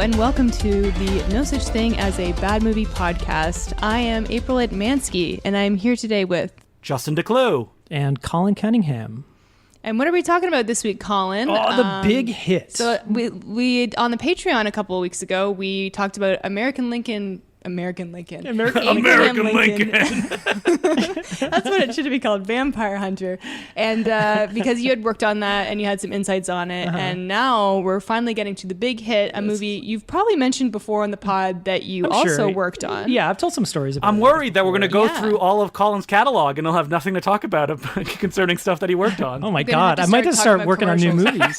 and welcome to the No Such Thing as a Bad Movie podcast. I am April Mansky, and I'm here today with Justin DeClue and Colin Cunningham. And what are we talking about this week, Colin? Oh, the big hit. So we on the Patreon a couple of weeks ago, we talked about American Lincoln. Abraham Lincoln. That's what it should be called, Vampire Hunter. And because you had worked on that and you had some insights on it, and now we're finally getting to the big hit, a movie you've probably mentioned before on the pod that you also worked on. Yeah, I've told some stories about it. I'm worried that we're going to go through all of Colin's catalog and he'll have nothing to talk about concerning stuff that he worked on. Oh my God, I might have to start working on new movies.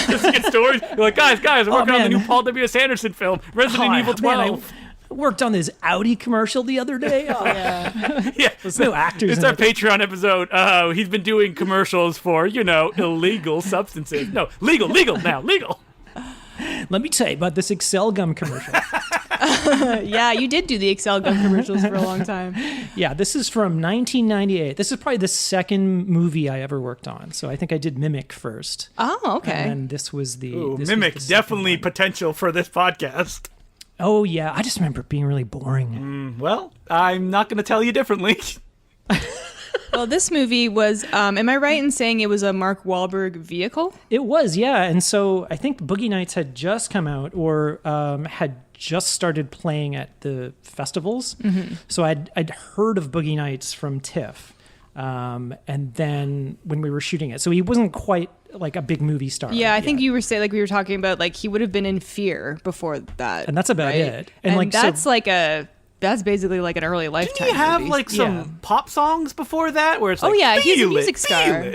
Just get stories. You're like, guys, I'm working on the new Paul W.S. Anderson film, Resident Evil 12. Worked on this Audi commercial the other day. Oh, yeah. There's no actors. It's our Patreon episode. He's been doing commercials for, illegal substances. No, legal now, legal. Let me tell you about this Excel gum commercial. Yeah, you did do the Excel gum commercials for a long time. Yeah, this is from 1998. This is probably the second movie I ever worked on. So I think I did Mimic first. Oh, okay. And then this was the... Mimic, definitely potential for this podcast. Oh, yeah. I just remember it being really boring. Well, I'm not going to tell you differently. Well, this movie was, am I right in saying it was a Mark Wahlberg vehicle? It was, yeah. And so I think Boogie Nights had just come out or had just started playing at the festivals. Mm-hmm. So I'd heard of Boogie Nights from TIFF. And then when we were shooting it, so he wasn't quite like a big movie star. Yeah, I think you were saying, like we were talking about, like he would have been in Fear before that, and that's about it. And like that's that's basically like an early Lifetime. Didn't he have movie. like some pop songs before that, where it's like, he's a music star.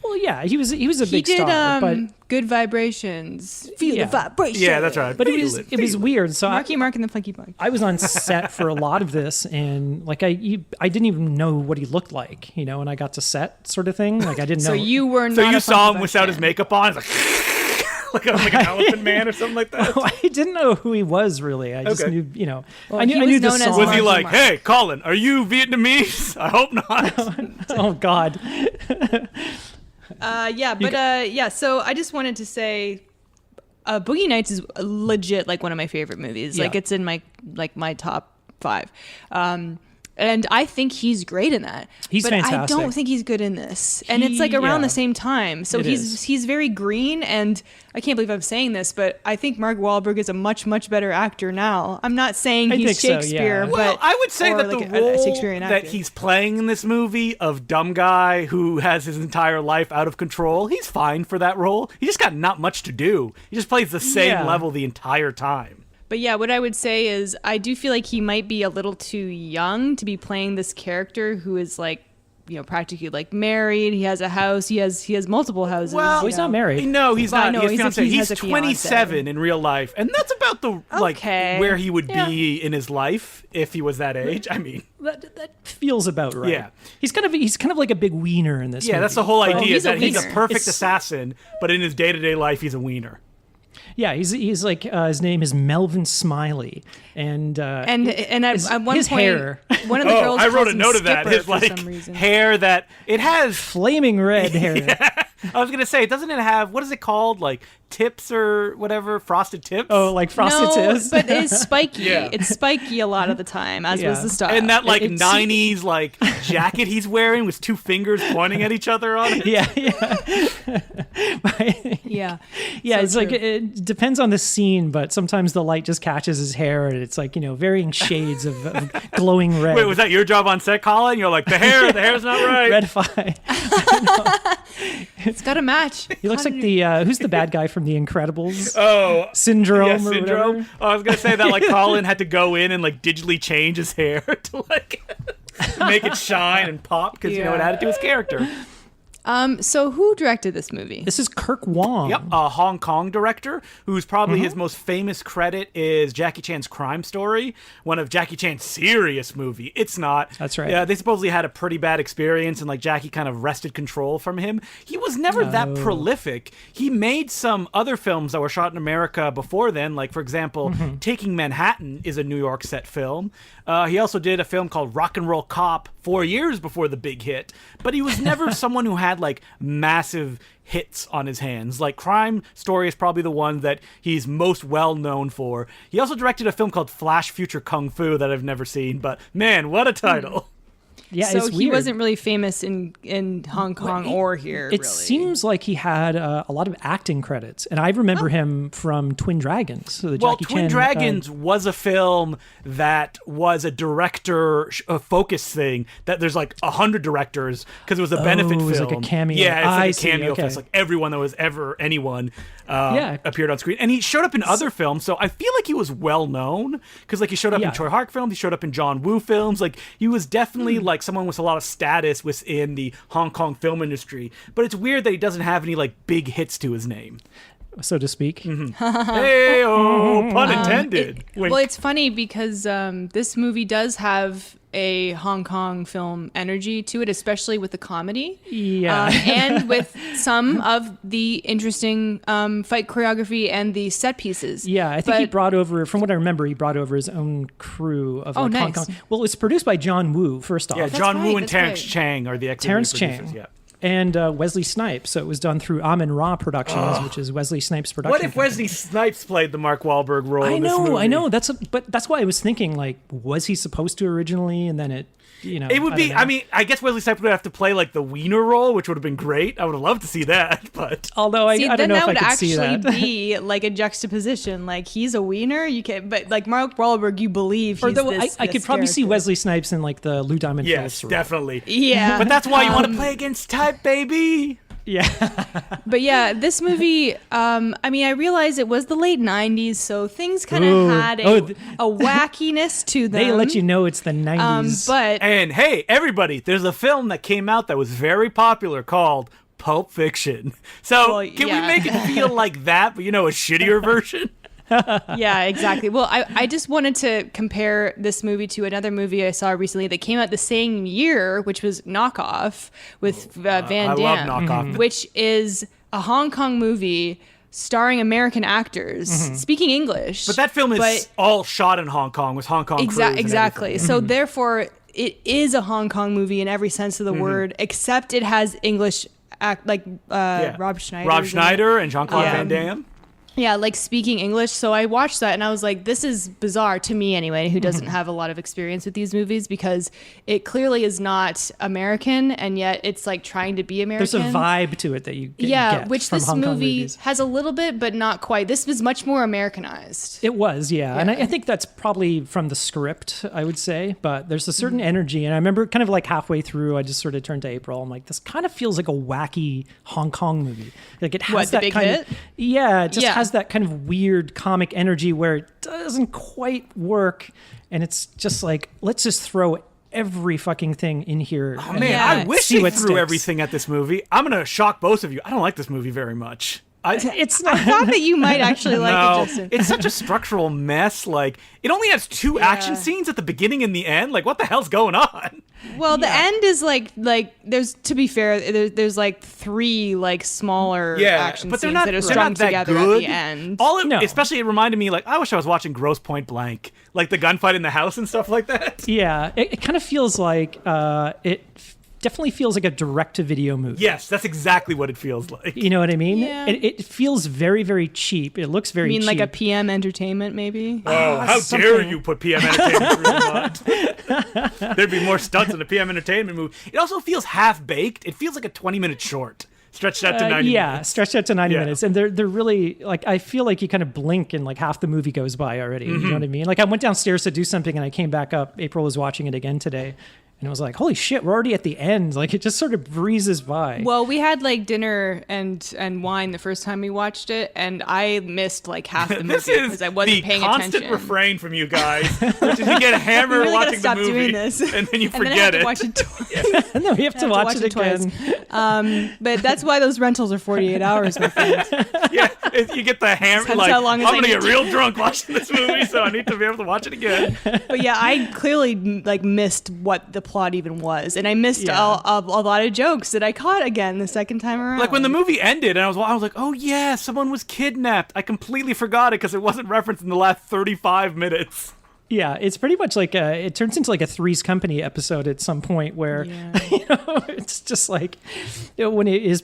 Well, yeah, he was a big star, but Good Vibrations, Feel the Vibration. Yeah, that's right. But it was weird. So Marky Mark and the Funky Bunch. I was on set for a lot of this, and like I didn't even know what he looked like, and I got to set sort of thing. Like I didn't know. So you were not. So you saw him without his makeup on, like an elephant man or something like that. I didn't know who he was really. I just knew, Well, I knew the song. Was he like, "Hey, Colin, are you Vietnamese?" I hope not. Oh God. So I just wanted to say, Boogie Nights is legit like one of my favorite movies. Yeah. Like it's in my top 5. And I think he's great in that. He's fantastic. I don't think he's good in this. And it's like around the same time. So he's very green, and I can't believe I'm saying this, but I think Mark Wahlberg is a much, much better actor now. I'm not saying he's Shakespeare, but well, I would say that like the role Shakespearean actor that he's playing in this movie of dumb guy who has his entire life out of control, he's fine for that role. He just got not much to do. He just plays the same level the entire time. But yeah, what I would say is I do feel like he might be a little too young to be playing this character who is like, practically like married. He has a house. He has multiple houses. Well, he's not married. No, he's not. He's 27 fiance. in real life, and that's about the where he would be in his life if he was that age. I mean, that feels about right. Yeah, he's kind of like a big wiener in this. Yeah, movie. that's the whole idea. He's a perfect assassin, but in his day-to-day life, he's a wiener. Yeah, he's like his name is Melvin Smiley, and at one his point, hair. One of the girls. I wrote a note of that. His hair that it has flaming red hair. Yeah. I was gonna say, doesn't it have, what is it called, like tips or whatever, frosted tips? Oh, like frosted tips. But it's spiky. Yeah. It's spiky a lot of the time, as was the style. And that 90s like jacket he's wearing with 2 fingers pointing at each other on it. Yeah. So it's true. Like it depends on the scene, but sometimes the light just catches his hair, and it's like varying shades of glowing red. Wait, was that your job on set, Colin? You're like, the hair's not right. Redify. It's got to match. He looks like the who's the bad guy from The Incredibles? Oh, Syndrome. Yeah, or Syndrome. Whatever. I was gonna say that like Colin had to go in and like digitally change his hair to like make it shine and pop because it added to his character. So who directed this movie? This is Kirk Wong. Yep, a Hong Kong director who's probably his most famous credit is Jackie Chan's Crime Story, one of Jackie Chan's serious movie. It's not. That's right. Yeah, they supposedly had a pretty bad experience and like Jackie kind of wrested control from him. He was never that prolific. He made some other films that were shot in America before then, like for example, Taking Manhattan is a New York set film. He also did a film called Rock and Roll Cop 4 years before the big hit, but he was never someone who had had like massive hits on his hands. Like Crime Story is probably the one that he's most well known for. He also directed a film called Flash Future Kung Fu that I've never seen, but man, what a title. Yeah, so it's he weird. wasn't really famous in Hong Kong or here. It really. seems like he had a lot of acting credits, and I remember him from Twin Dragons. So the Well, Jackie Twin Chan, Dragons was a film that was a director focus thing. That there's like 100 directors because it was a benefit it was film. like a cameo. Yeah, it's I like a see, cameo okay. fest. Like everyone that was ever anyone Yeah. appeared on screen, and he showed up in other films. So I feel like he was well known because like he showed up Yeah. in Choi Hark films. He showed up in John Woo films. Like he was definitely like someone with a lot of status within the Hong Kong film industry. But it's weird that he doesn't have any like big hits to his name. so to speak. Hey-oh, pun intended. Wink. Well, it's funny because this movie does have a Hong Kong film energy to it, especially with the comedy. Yeah. And with some of the interesting fight choreography and the set pieces. Yeah, I think he But- brought over, from what I remember, he brought over his own crew of Oh, like Hong nice. Kong. Well, it's produced by John Woo, first off. Yeah, John right, Woo and that's Terrence right. Chang are the executive Terrence producers. Chang. Yeah. And Wesley Snipes. So it was done through Amin Ra Productions, which is Wesley Snipes' production. What if company. Wesley Snipes played the Mark Wahlberg role in this movie? I know. But that's why I was thinking, like, was he supposed to originally? And then it, you know. It would be, don't know. I mean, I guess Wesley Snipes would have to play like the wiener role, which would have been great. I would have loved to see that, but... Although I See, don't then know that if I would could see actually that. be like a juxtaposition. Like he's a wiener, you can, but like Mark Wahlberg, you believe he's Or though this, I could this probably see character. Wesley Snipes in like the Lou Diamond Yes, Phillips role. definitely. Yeah, But that's why you want to play against type, baby. Yeah. But yeah, this movie, I mean, I realize it was the late 90s, so things kind of Ooh. had a wackiness to them. They let you know it's the 90s. But And hey, everybody, there's a film that came out that was very popular called Pulp Fiction. So Well, can yeah. we make it feel like that, but you know, a shittier version? yeah, exactly. Well, I just wanted to compare this movie to another movie I saw recently that came out the same year, which was Knockoff with Van I Damme, love Knockoff. which is a Hong Kong movie starring American actors speaking English. But that film is all shot in Hong Kong with Hong Kong crews and Exactly. everything. So therefore, it is a Hong Kong movie in every sense of the word, except it has English act like Yeah. Rob Schneider. Rob Schneider and Jean-Claude Yeah. Van Damme. Yeah, like speaking English. So I watched that and I was like, this is bizarre to me anyway, who doesn't have a lot of experience with these movies, because it clearly is not American and yet it's like trying to be American. There's a vibe to it that you get, Yeah, which from this Hong Kong movie movies. has a little bit, but not quite. This was much more Americanized. It was, yeah. And Yeah. I think that's probably from the script, I would say. But there's a certain energy. And I remember kind of like halfway through, I just sort of turned to April. I'm like, this kind of feels like a wacky Hong Kong movie. Like it has What, The that Big kind Hit? of, yeah, it just Yeah. has that kind of weird comic energy where it doesn't quite work. And it's just like, let's just throw every fucking thing in here. Oh and man, Yeah. I wish see they what threw sticks. everything at this movie. I'm gonna shock both of you. I don't like this movie very much. It's I not. thought that you might actually like No, it, Justin. it's such a structural mess. Like, it only has two action scenes at the beginning and the end. Like, what the hell's going on? Well, the end is like there's, to be fair, there's like three like smaller action but they're scenes not, that are they're strung not that together good. at the end. All it, No. especially it reminded me, like, I wish I was watching Grosse Point Blank, like the gunfight in the house and stuff like that. Yeah, it kind of feels like definitely feels like a direct-to-video movie. Yes, that's exactly what it feels like. You know what I mean? Yeah. It feels very, very cheap. It looks very I mean, cheap. like a PM Entertainment, maybe. Oh, how dare you put PM Entertainment through the mud? There'd be more stunts in a PM Entertainment movie. It also feels half-baked. It feels like a 20-minute short stretched out to 90 yeah, minutes. stretched out to 90 Yeah. minutes. And they're really, like, I feel like you kind of blink and, like, half the movie goes by already. You know what I mean? Like, I went downstairs to do something and I came back up. April was watching it again today. And I was like, holy shit, we're already at the end. Like, it just sort of breezes by. Well, we had like dinner and wine the first time we watched it, and I missed like half the movie This is because I wasn't the paying constant attention. refrain from you guys, which is you get hammered We really gotta watching the stop movie, doing this. and then you And then I have forget to it. watch it twice. and then we have to watch it twice. again. But that's why those rentals are 48 hours, my friend. Yeah, you get the hammer. That's Like, how long I'm as I gonna need get to- real drunk watching this movie, so I need to be able to watch it again. But yeah, I clearly like missed what the plot even was, and I missed Yeah. a lot of jokes that I caught again the second time around. Like when the movie ended, and I was like, oh yeah, someone was kidnapped. I completely forgot it because it wasn't referenced in the last 35 minutes. Yeah, it's pretty much like it turns into like a Three's Company episode at some point where it's just like when his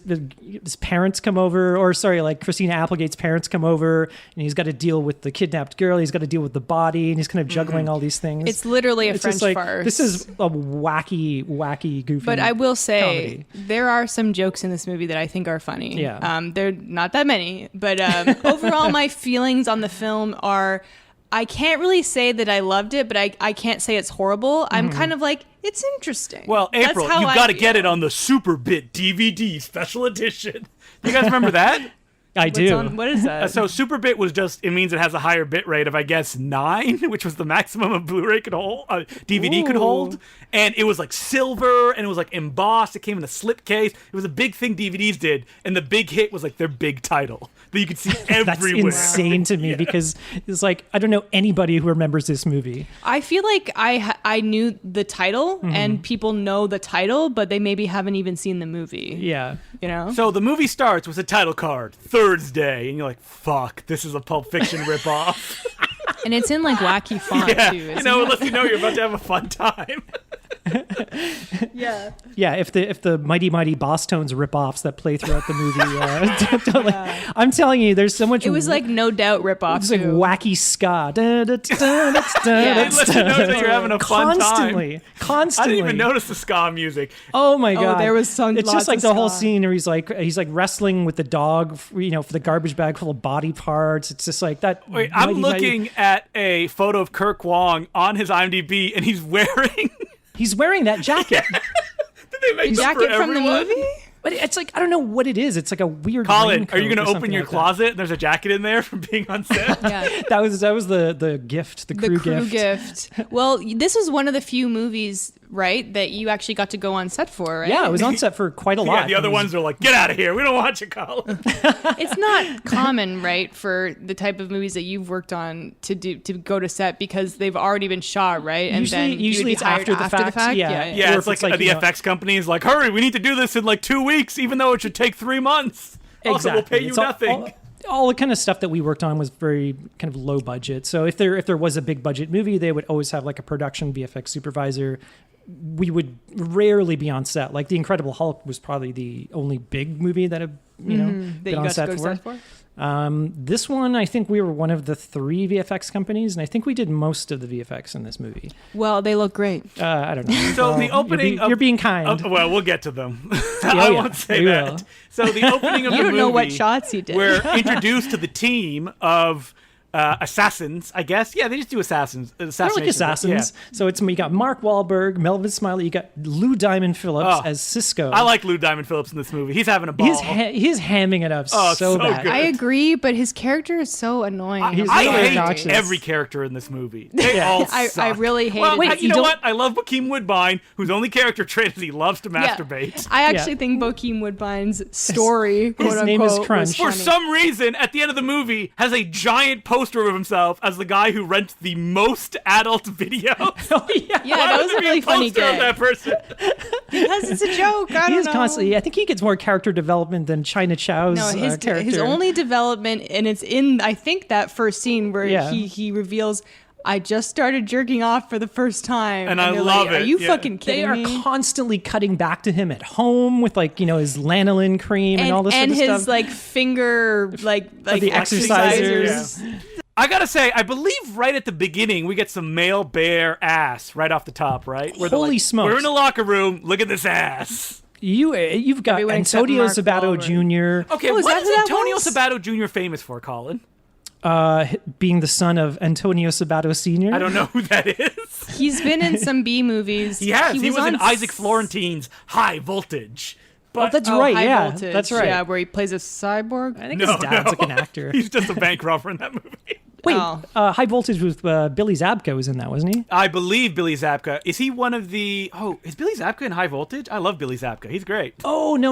parents come over, or sorry, like Christina Applegate's parents come over, and he's got to deal with the kidnapped girl, he's got to deal with the body, and he's kind of juggling all these things. It's literally a French farce. This is a wacky, goofy. But I will say comedy. there are some jokes in this movie that I think are funny. Yeah. They're not that many, but overall, my feelings on the film are. I can't really say that I loved it, but I can't say it's horrible. I'm kind of like, it's interesting. Well, April, you've got to get it on the Super Bit DVD special edition. You guys remember that? I do. What is that? So Super Bit was just, it means it has a higher bit rate of, I guess, 9, which was the maximum a Blu-ray could hold, DVD could hold. And it was like silver, and it was like embossed. It came in a slipcase. It was a big thing DVDs did, and the big hit was like their big title that you could see everywhere. That's insane to me because it's like, I don't know anybody who remembers this movie. I feel like I knew the title, and people know the title, but they maybe haven't even seen the movie. Yeah. You know? So the movie starts with a title card, Thursday, and you're like, fuck, this is a Pulp Fiction ripoff. And it's in like wacky font Yeah, too. you know, it lets you know you're about to have a fun time. Yeah. Yeah, if the Mighty Mighty Boss Tones ripoffs that play throughout the movie, I'm telling you, there's so much. It was like No Doubt ripoff. It's like too. wacky ska. Yeah. It lets you know that you're having a fun time. Constantly. I didn't even notice the ska music. Oh my god! there was some. It's lots just like of the whole ska. scene where he's like wrestling with the dog, for the garbage bag full of body parts. It's just like that. Wait, I'm looking at a photo of Kirk Wong on his IMDb, and he's wearing. He's wearing that jacket. Did they make this for Jacket from the everyone? movie? But it's like, I don't know what it is. It's like a weird Colin, raincoat are you going or to open something your like closet and there's a jacket in there from being on set? Yeah. That was the gift, the crew gift. Well, this was one of the few movies, right, that you actually got to go on set for, right? Yeah, I was on set for quite a lot. Yeah, the other ones are like, get out of here. We don't want you, Colin. It's not common, right, for the type of movies that you've worked on to go to set because they've already been shot, right? And Usually- then usually you'd be it's hired after the fact. Yeah. Yeah, Or it's if like, it's like, the you know- FX company is like, hurry, we need to do this in like 2 weeks, even though it should take 3 months. Also, we'll pay you It's nothing. all the kind of stuff that we worked on was very kind of low budget. So if there was a big budget movie, they would always have like a production VFX supervisor. We would rarely be on set. Like The Incredible Hulk was probably the only big movie that I've that been you on got set to go for. to set for. This one, I think we were one of the 3 VFX companies, and I think we did most of the VFX in this movie. Well, they look great. I don't know. So Well, the opening you're being kind. well, we'll get to them. Yeah, I yeah, won't say we that. will. So the opening of You the don't movie, know what shots he did. we're introduced to the team of assassins, I guess. Yeah, they just do assassins. They're like assassinations. assassins. So you got Mark Wahlberg, Melvin Smiley, you got Lou Diamond Phillips Oh, as Cisco. I like Lou Diamond Phillips in this movie. He's having a ball. He's hamming it up Oh, so so bad. good. I agree, but his character is so annoying. He's I so hate obnoxious. every character in this movie. They all I suck. really hated Well, it. you know what? I love Bokeem Woodbine, whose only character trait is he loves to Yeah. masturbate. I actually think Bokeem Woodbine's story, quote name is unquote, Crunch. was For funny. some reason, at the end of the movie, has a giant poster of himself as the guy who rents the most adult videos. Oh, yeah. Yeah, Why that would was there a be really funny poster of gag. that person? Because it's a joke. I He don't is know. constantly. I think he gets more character development than China Chow's No, character. his only development, and it's in I think that first scene where Yeah. he reveals, "I just started jerking off for the first time," And I they're love like, it, Are you yeah. fucking They kidding are me? constantly cutting back to him at home with his lanolin cream and all this and sort of his stuff. like finger like the exercisers. I gotta say, I believe right at the beginning we get some male bare ass right off the top, right? Where they're Holy like, smokes. We're in the locker room. Look at this ass. You've got Everyone except Antonio Mark Sabato Wahlberg. Jr. Okay, Oh, is what that is who that Antonio was? Sabato Jr. famous for, Colin? Being the son of Antonio Sabato Sr. I don't know who that is. He's been in some B movies. He has. He was in on Isaac Florentine's High Voltage. But that's Oh, right. High Yeah, Voltage. that's right. Yeah, where he plays a cyborg. I think his dad's like an actor. He's just a bank robber in that movie. Wait, Oh. High Voltage with Billy Zabka was in that, wasn't he? I believe Billy Zabka. Is he one of the... Oh, is Billy Zabka in High Voltage? I love Billy Zabka. He's great. Oh, no.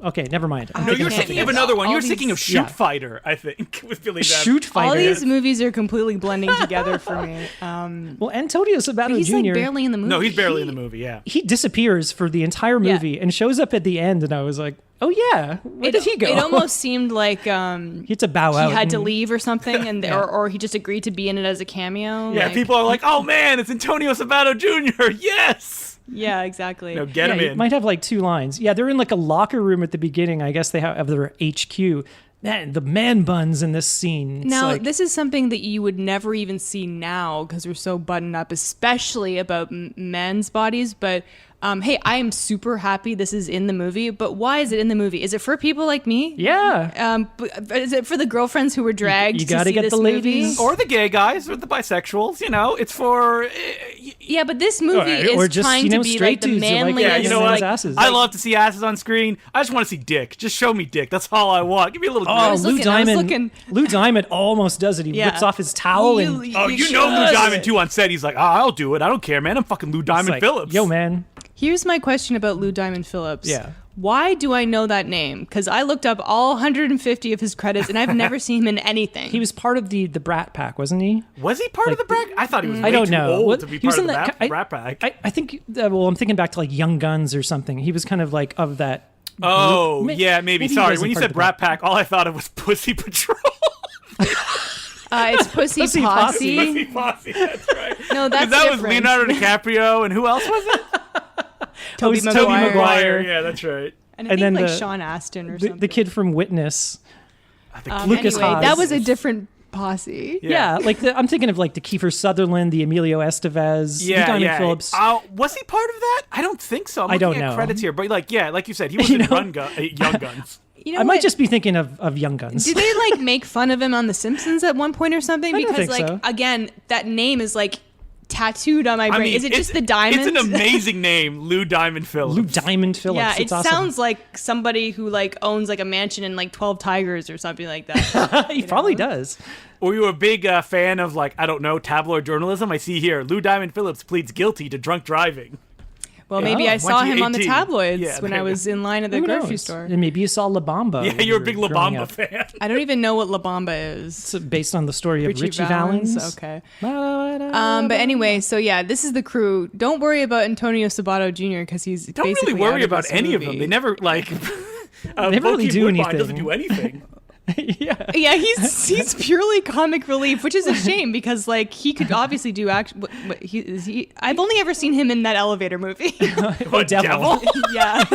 Okay, never mind. I'm No, thinking you're of thinking something of else. another one. All You're these- thinking of Shoot Yeah. Fighter, I think, with Billy Zabka. Shoot Fighter. All these movies are completely blending together for me. Well, Antonio Sabato He's Jr. like barely in the movie. No, he's barely in the movie, yeah. He disappears for the entire Yeah. movie and shows up at the end, and I was like, Oh yeah, where did he go? It almost seemed like he had to bow out. he had to leave or something, and or he just agreed to be in it as a cameo. Yeah, like, people are like, "Oh man, it's Antonio Sabato Jr." Yes. Yeah, exactly. No, get him He in. might have like 2 lines. Yeah, they're in like a locker room at the beginning. I guess they have their HQ. Man, the man buns in this scene. It's Now, like, this is something that you would never even see now because we're so buttoned up, especially about men's bodies. But hey, I am super happy this is in the movie. But why is it in the movie? Is it for people like me? yeah. Is it for the girlfriends who were dragged You to gotta see get this the movie? ladies. Or the gay guys, or the bisexuals. You know, it's for. Yeah, but this movie Or is just, trying to be straight like the dudes who like manliest. Yeah, you know men's what? asses. I love to see asses on screen. I just want to see dick. Just show me dick. That's all I want. Give me a little. Oh, was Lou looking- I was Diamond. looking. Lou Diamond almost does it. He Yeah. rips off his towel and Oh, you know Lou Diamond too on set. He's like, I'll do it. I don't care, man. I'm fucking Lou it's Diamond like, Phillips. Yo, man. Here's my question about Lou Diamond Phillips. Yeah. Why do I know that name? Because I looked up all 150 of his credits, and I've never seen him in anything. He was part of the Brat Pack, wasn't he? Was he part of the Brat? I thought he was way I don't too know. old What- to be he was part of in the that- Brat Pack. I think. Well, I'm thinking back to like Young Guns or something. He was kind of like of that. Oh, group. yeah, maybe. he Sorry, wasn't when you part said of the Brat Pack, all I thought of was Pussy Patrol. It's Pussy, Pussy Posse. Pussy Posse, that's right. No, that's Because that was different. Leonardo DiCaprio, and who else was it? Toby was Tobey Maguire. Maguire. Yeah, that's right. And I And think then like the- Sean Astin or something. The kid from Witness. Anyway, Lucas Haas. that was a different posse. Yeah, like I'm thinking of like the Kiefer Sutherland, the Emilio Estevez, Lou Diamond Phillips. Was he part of that? I don't think so. I'm I don't looking at know. credits here, but like you said, he was You in know? Young Guns. You know I what? might just be thinking of Young Guns. Did they like make fun of him on The Simpsons at one point or something? I don't Because think like so. again, that name is like tattooed on my brain. I mean, is it just the diamond? It's an amazing name, Lou Diamond Phillips. Lou Diamond Phillips. Yeah, it it's awesome. sounds like somebody who like owns like a mansion in like 12 Tigers or something like that. he probably does. Were you a big fan of like, I don't know, tabloid journalism? I see here, Lou Diamond Phillips pleads guilty to drunk driving. Well, maybe I saw him on the 2018. tabloids Yeah, when there I you was in line at the Who grocery knows? store. And maybe you saw La Bamba. Yeah, when you're a you big were La growing Bamba up. fan. I don't even know what La Bamba is. It's based on the story of Richie Valens. Okay. But But anyway, so yeah, this is the crew. Don't worry about Antonio Sabato Jr. because he's Don't basically really worry out of about this any of movie. them. They never like. They never really Bokeem do Woodbine anything. doesn't do anything. yeah. Yeah, he's purely comic relief, which is a shame because like he could obviously do act. But he I've only ever seen him in that elevator movie. What, devil? Yeah.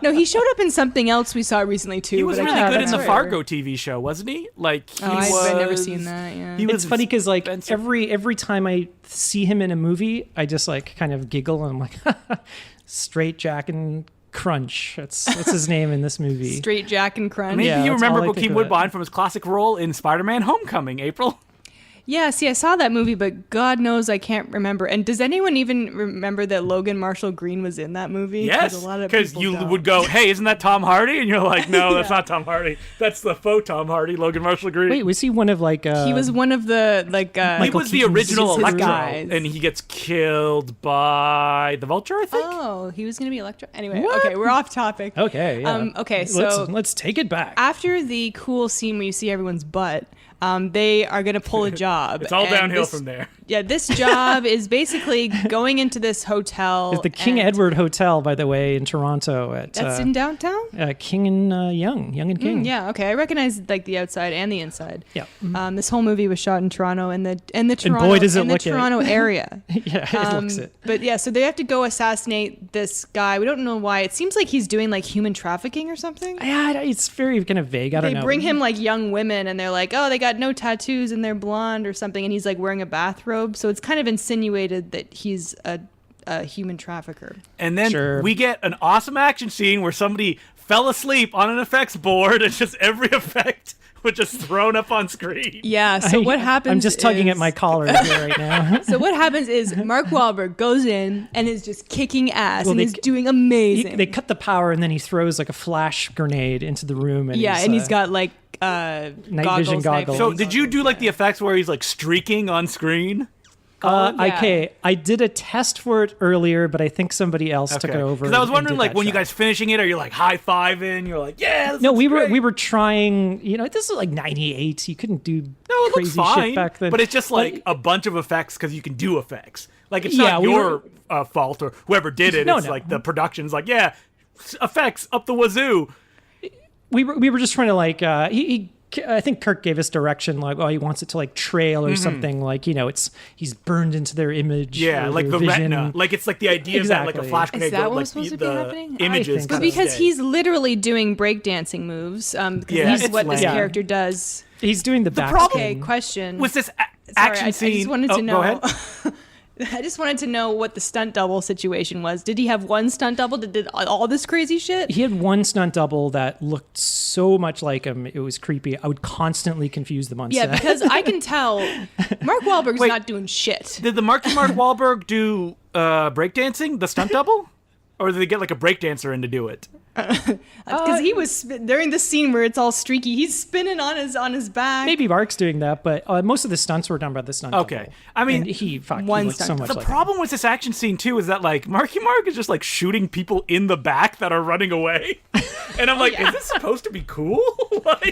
No, he showed up in something else we saw recently too. He was but I really can't good in the remember. Fargo TV show, wasn't he? Like he Oh, was. I've never seen that. Yeah. He was It's funny because like Spencer. every time I see him in a movie, I just like kind of giggle and I'm like, Straight Jack and Crunch. That's his name in this movie. Straight Jack and Crunch. Maybe Yeah, you that's remember all I think Bokeem of it. Woodbine from his classic role in Spider-Man: Homecoming. April. Yeah, see, I saw that movie, but God knows I can't remember. And does anyone even remember that Logan Marshall Green was in that movie? Yes, a lot of because people you don't. would go, "Hey, isn't that Tom Hardy?" And you're like, "No, that's not Tom Hardy. That's the faux Tom Hardy, Logan Marshall Green." Wait, was he one of like? He was one of the like. he Michael was the Keaton's original his Electro, guys. and he gets killed by the Vulture, I think. Oh, he was gonna be Electro. Anyway, okay, we're off topic. Okay, yeah. Okay, so let's take it back. after the cool scene where you see everyone's butt, they are gonna pull a job. It's all and downhill this- from there. Yeah, this job is basically going into this hotel. It's the King and- Edward Hotel, by the way, in Toronto. At That's in downtown. King and Young and King. Yeah, okay. I recognize like the outside and the inside. Yeah. This whole movie was shot in Toronto and the Toronto boy, does it in the look it. Toronto area. Yeah, it looks it. But yeah, so they have to go assassinate this guy. We don't know why. It seems like he's doing like human trafficking or something. Yeah, it's very kind of vague. I don't They know. bring him like young women and they're like, oh, they got no tattoos and they're blonde or something, and he's like wearing a bathrobe. So it's kind of insinuated that he's a human trafficker. And then Sure. we get an awesome action scene where somebody fell asleep on an effects board, and just every effect was just thrown up on screen. Yeah. So what happens? I'm just tugging at is- my collar here right now. So what happens is Mark Wahlberg goes in and is just kicking ass Well, and they- is doing amazing. They cut the power and then he throws like a flash grenade into the room. And yeah, and he's got like vision goggles. So did you do like the effects where he's like streaking on screen? yeah. Okay, I did a test for it earlier, but I think somebody else took it over. Because I was and wondering, did like, that when you shot. guys finishing it, are you like high fiving? You're like, yeah. This No, looks we great. were trying. You know, this is like '98. You couldn't do No, it crazy looks fine. shit back then. But it's just like But- a bunch of effects because you can do effects. Like it's Yeah, not we your fault or whoever did it. No, it's no. like the production's like, yeah, effects up the wazoo. We were just trying to like I think Kirk gave us direction like, oh, he wants it to like trail or something like, he's burned into their image. Yeah, like the vision. retina. Like it's like the idea of that, like a flash Is grenade. that what like was supposed to be happening? Images. But because he's literally doing breakdancing moves, because that's what this character does. He's doing the back. Okay, question. With this action scene. I just wanted to know. Go ahead. I just wanted to know what the stunt double situation was. Did he have one stunt double that did all this crazy shit? He had one stunt double that looked so much like him. It was creepy. I would constantly confuse them on set. Yeah, because I can tell Mark Wahlberg's not doing shit. Did the Mark Wahlberg do breakdancing, the stunt double? Or did they get like a breakdancer in to do it? Because he was during the scene where it's all streaky, he's spinning on his back. Maybe Mark's doing that, but most of the stunts were done by the stunt double. I mean, and he looked so much the like problem him. with this action scene too is that like Marky Mark is just like shooting people in the back that are running away, and I'm like, is this supposed to be cool? Like,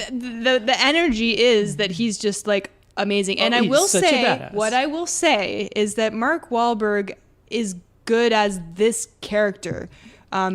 the energy is that he's just like amazing, and I will say what I will say is that Mark Wahlberg is good as this character.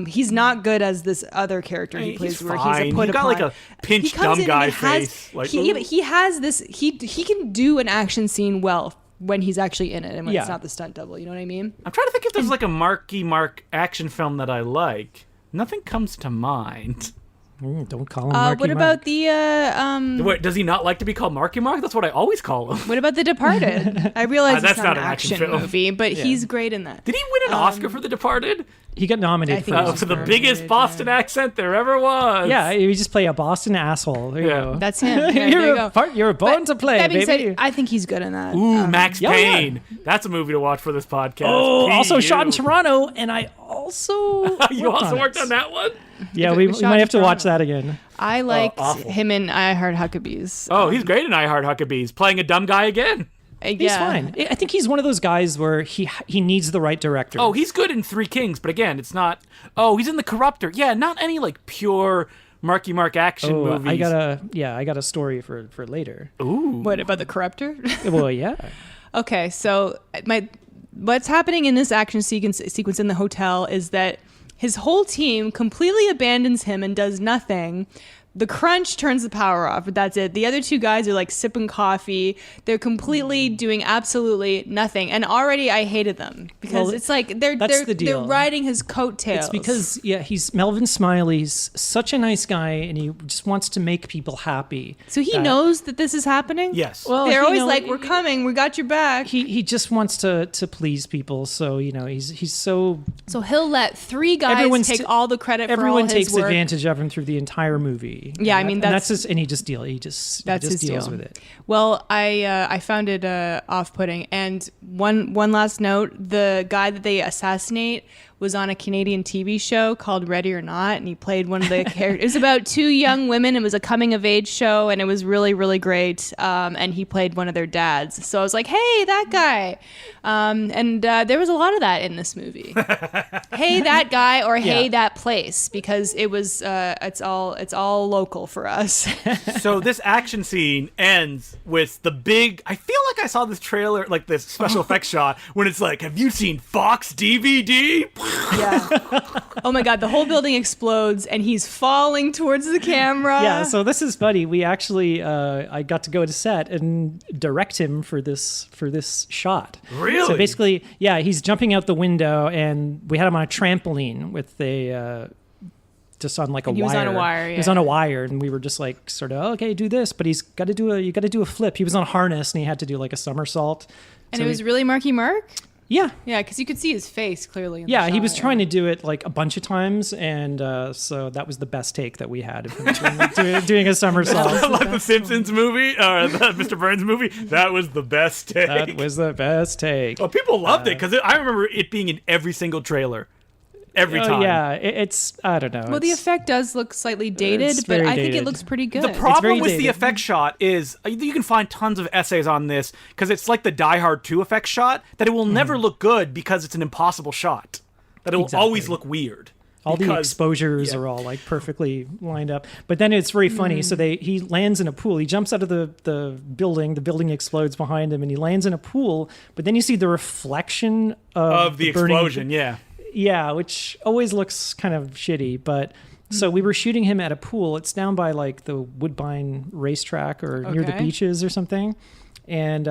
He's not good as this other character he plays, where he's a put got upon. like a pinched dumb guy face. But he has this. He can do an action scene well when he's actually in it, and when it's not the stunt double. You know what I mean? I'm trying to think if there's like a Marky Mark action film that I like. Nothing comes to mind. Don't call him Marky What about Mark. Wait, does he not like to be called Marky Mark? That's what I always call him. What about The Departed? I realize that's it's not an action movie, but he's great in that. Did he win an Oscar for The Departed? He got nominated for the biggest Boston accent there ever was. Yeah, he just play a Boston asshole. There you go. That's him. Yeah, there you go. You're born to play, that being baby. said, I think he's good in that. Ooh, Max Payne. That's a movie to watch for this podcast. Oh, also shot in Toronto, and I also you also worked on that one? Yeah, we might have to watch that again. I liked him in I Heart Huckabees. Oh, he's great in I Heart Huckabees, playing a dumb guy again. He's fine. I think he's one of those guys where he needs the right director. Oh, he's good in Three Kings, but again, it's not. Oh, he's in The Corruptor. Yeah, not any like pure Marky Mark action movies. I got a story for later. Ooh, what about The Corruptor? Well, yeah. Okay, so what's happening in this action sequence in the hotel is that his whole team completely abandons him and does nothing. The Crunch turns the power off, but that's it. The other two guys are like sipping coffee. They're completely doing absolutely nothing. And already I hated them because it's like they're riding his coattails. It's because he's Melvin Smiley's such a nice guy and he just wants to make people happy. So he knows that this is happening? Yes. Well, they're always like, we're coming, we got your back. He just wants to please people. So, he's so he'll let three guys take all the credit for all his work. Everyone takes advantage of him through the entire movie. Yeah, I mean that's just and he just deals with it. Well, I found it off-putting. And one last note: the guy that they assassinate was on a Canadian TV show called Ready or Not, and he played one of the characters. It was about two young women. It was a coming-of-age show, and it was really, really great. And he played one of their dads. So I was like, hey, that guy. And there was a lot of that in this movie. Hey, that guy, or hey, that place, because it was it's all local for us. So this action scene ends with the big. I feel like I saw this trailer, like this special effects shot, when it's like, have you seen Fox DVD? Yeah. Oh my God, the whole building explodes and he's falling towards the camera. Yeah, so this is Buddy. We actually I got to go to set and direct him for this shot. Really? So basically, he's jumping out the window and we had him on a trampoline with a just on like a wire. He was on a wire. He was on a wire and we were just like sort of, okay, do this, but you got to do a flip. He was on a harness and he had to do like a somersault. And it was really Marky Mark? Yeah. Yeah, because you could see his face clearly. In he was trying to do it like a bunch of times, and so that was the best take that we had of him doing a somersault. Like the Simpsons movie, or the Mr. Burns movie. That was the best take. That was the best take. Well, people loved it because I remember it being in every single trailer. Every time. Yeah, it's, I don't know. Well, the effect does look slightly dated, but I think it looks pretty good. The problem with the effect shot is, you can find tons of essays on this, because it's like the Die Hard 2 effect shot, that it will never look good because it's an impossible shot. That it will always look weird. All the exposures are all like perfectly lined up. But then it's very funny. So he lands in a pool. He jumps out of the building explodes behind him, and he lands in a pool, but then you see the reflection of the explosion, Yeah, which always looks kind of shitty. But so we were shooting him at a pool. It's down by like the Woodbine racetrack or near the beaches or something. And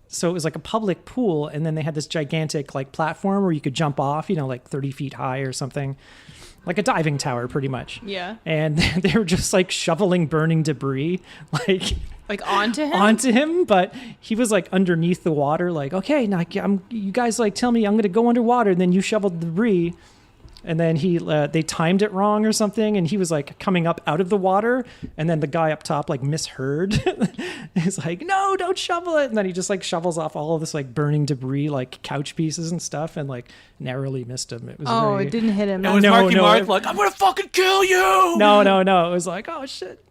so it was like a public pool. And then they had this gigantic like platform where you could jump off, like 30 feet high or something. Like a diving tower, pretty much. Yeah. And they were just like shoveling burning debris, like onto him? Onto him, but he was like underneath the water, like, okay, now you guys like tell me I'm going to go underwater, and then you shoveled the debris. And then they timed it wrong or something, and he was like coming up out of the water, and then the guy up top like misheard. He's like, "No, don't shovel it!" And then he just like shovels off all of this like burning debris, like couch pieces and stuff, and like narrowly missed him. It was it didn't hit him. And was Marky Mark like, "I'm gonna fucking kill you"? No. It was like, "Oh shit."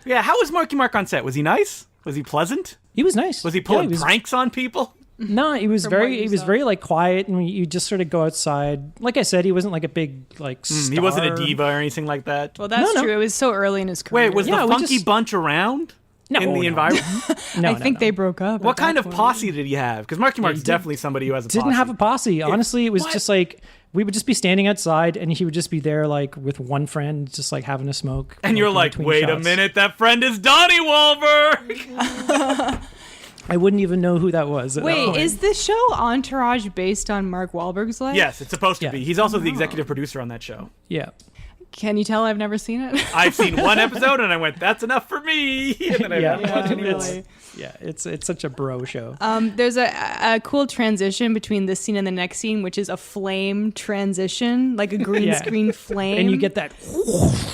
Yeah, how was Marky Mark on set? Was he nice? Was he pleasant? He was nice. Was he pulling pranks on people? No, he was very like quiet, and you just sort of go outside. Like I said, he wasn't like a big like star. He wasn't a diva or anything like that. Well, that's true. It was so early in his career. Wait, was the Funky Bunch around in the environment? I think they broke up. What kind of posse did he have? Because Marky Mark's definitely somebody who has a posse. Didn't have a posse. Honestly, it was just like we would just be standing outside, and he would just be there like with one friend, just like having a smoke. And you're like, wait a minute, that friend is Donnie Wahlberg. I wouldn't even know who that was. Wait, is the show Entourage based on Mark Wahlberg's life? Yes, it's supposed to be. He's also the executive producer on that show. Yeah. Can you tell I've never seen it? I've seen one episode and I went, "That's enough for me." And then I didn't watch it really. It's such a bro show. There's a cool transition between this scene and the next scene, which is a flame transition, like a green screen flame. And you get that.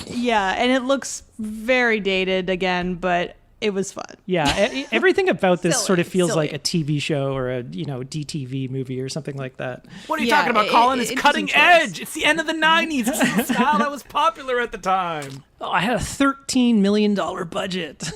Yeah, and it looks very dated again, but it was fun. Yeah, everything about this sort of feels like a TV show or a DTV movie or something like that. What are you talking about, Colin? It's cutting edge. It's the end of the 90s. It's the style that was popular at the time. Oh, I had a $13 million budget.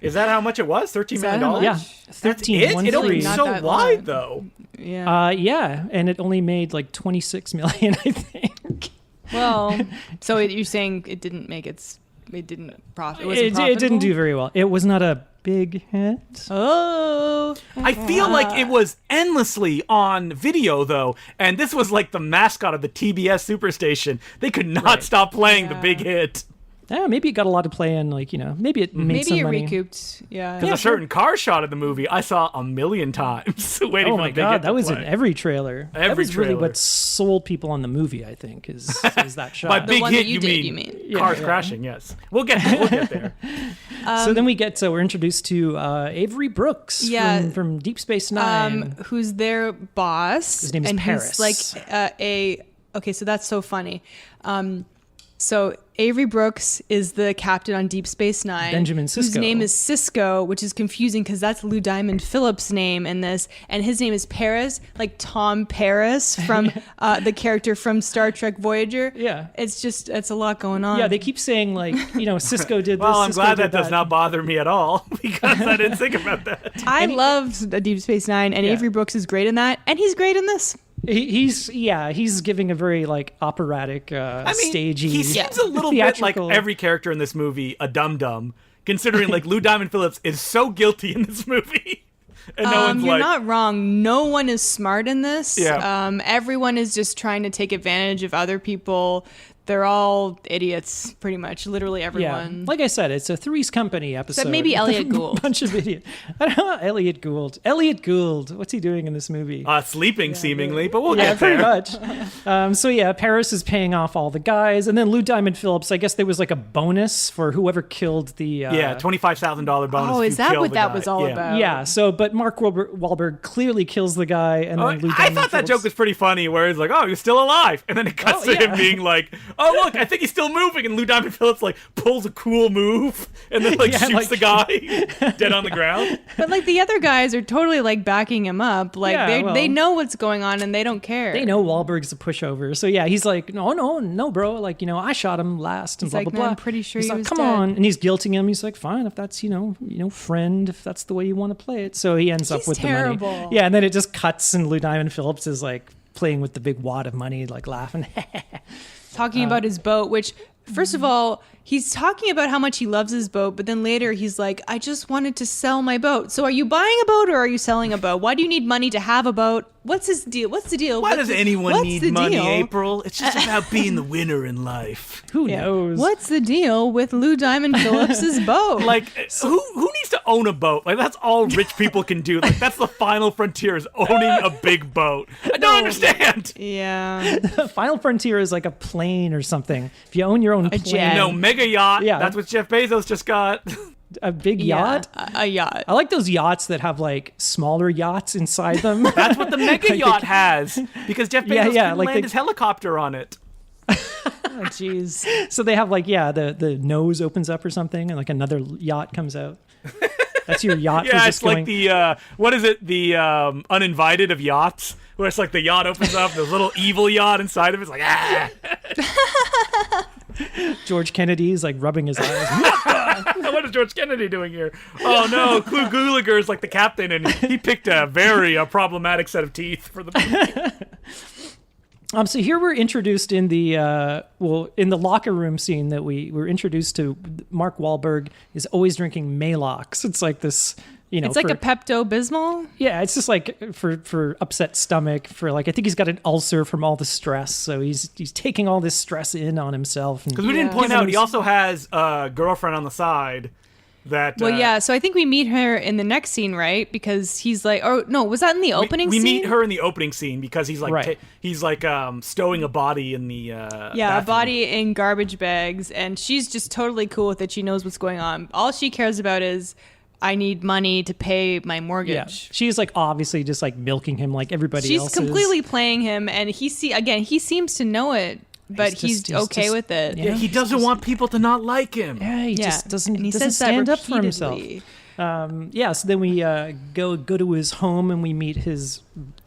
Is that how much it was? $13 million? Yeah, 13. It opened so wide, though. Yeah. And it only made like 26 million, I think. Well, so you're saying it didn't make its... It didn't profit. It didn't do very well. It was not a big hit. Oh. I feel like it was endlessly on video, though, and this was like the mascot of the TBS Superstation. They could not stop playing the big hit. Yeah, maybe it got a lot of play in, maybe it made some money. Maybe it recouped, Because a certain car shot of the movie I saw 1,000,000 times waiting for the big hit to that was play. in every trailer. That was really what sold people on the movie, I think, is that shot. By big hit, you mean cars crashing, yes. We'll get there. So then we're introduced to Avery Brooks from Deep Space Nine. Who's their boss. His name is Paris. He's like okay, so that's so funny. So Avery Brooks is the captain on Deep Space Nine. Benjamin Sisko. Whose name is Cisco, which is confusing because that's Lou Diamond Phillips' name in this. And his name is Paris, like Tom Paris from the character from Star Trek Voyager. Yeah. It's a lot going on. Yeah, they keep saying Cisco did this. Well, I'm Sisko glad did that does not bother me at all because I didn't think about that. I loved Deep Space Nine, and Avery Brooks is great in that, and he's great in this. He's giving a very operatic, stagey. He seems a little bit like every character in this movie, a dum-dum, considering Lou Diamond Phillips is so guilty in this movie. And no one's you're not wrong. No one is smart in this. Yeah. Everyone is just trying to take advantage of other people. They're all idiots, pretty much. Literally everyone. Yeah. Like I said, it's a Three's Company episode. Except maybe Elliot Gould. A bunch of idiots. I don't know. Elliot Gould. What's he doing in this movie? Sleeping, seemingly, but we'll get there. Pretty much. Paris is paying off all the guys. And then Lou Diamond Phillips, I guess there was a bonus for whoever killed the... $25,000 bonus. Oh, is that what that was all about? Yeah, but Mark Wahlberg clearly kills the guy. And then Lou Diamond I thought that joke was pretty funny, where he's like, "Oh, you're still alive." And then it cuts to him being like, "Oh, look, I think he's still moving." And Lou Diamond Phillips pulls a cool move and then shoots the guy dead on the ground. But the other guys are totally backing him up. They know what's going on and they don't care. They know Wahlberg's a pushover. So he's like, no, bro. I shot him last and he's blah, blah, blah. I'm pretty sure he's he was come dead. on. And he's guilting him. He's like, fine, if that's, friend, if that's the way you want to play it. So he ends up with terrible. the money. Yeah, and then it just cuts and Lou Diamond Phillips is playing with the big wad of money, laughing. Talking about his boat, which, first of all, he's talking about how much he loves his boat, but then later he's like, I just wanted to sell my boat. So are you buying a boat or are you selling a boat? Why do you need money to have a boat? What's his deal? What's the deal? Why does anyone need money, deal? April? It's just about being the winner in life. Who knows? What's the deal with Lou Diamond Phillips's boat? Like, who needs to own a boat? Like, that's all rich people can do. Like, that's the final frontier, is owning a big boat. I don't understand. Yeah. Final frontier is like a plane or something. If you own your own plane. jet. No, mega yacht. Yeah. That's what Jeff Bezos just got. A big yacht? A yacht. I like those yachts that have like smaller yachts inside them. That's what the mega yacht has. Because Jeff Bezos couldn't like land his helicopter on it. Oh, jeez. So they have like, the nose opens up or something and like another yacht comes out. That's your yacht. Yeah, for it's just going, like the, what is it? The uninvited of yachts. Where it's like the yacht opens up, there's a little evil yacht inside of it. It's like, ah. George Kennedy's like rubbing his eyes. What is George Kennedy doing here? Oh no, Clu Gulager is like the captain, and he picked a very problematic set of teeth for the movie. So here we're introduced in the in the locker room scene that we were introduced to. Mark Wahlberg is always drinking Maalox. It's like this, It's like a Pepto-Bismol. Yeah, it's just like for upset stomach, for like I think he's got an ulcer from all the stress, so he's taking all this stress in on himself. Because we didn't point out he also has a girlfriend on the side. That so I think we meet her in the next scene, right? Because he's like, or no, was that in the opening scene? We meet her in the opening scene because he's like Right. he's like stowing a body in the a bathroom. body in garbage bags, and she's just totally cool with it. She knows what's going on. All she cares about is, I need money to pay my mortgage. Yeah, she's like obviously just like milking him like everybody else. She's completely playing him, and he seems to know it, but he's okay with it. Yeah, he doesn't want people to not like him. Yeah, he just doesn't. And he doesn't says that stand up for himself. repeatedly. So then we go to his home and we meet his,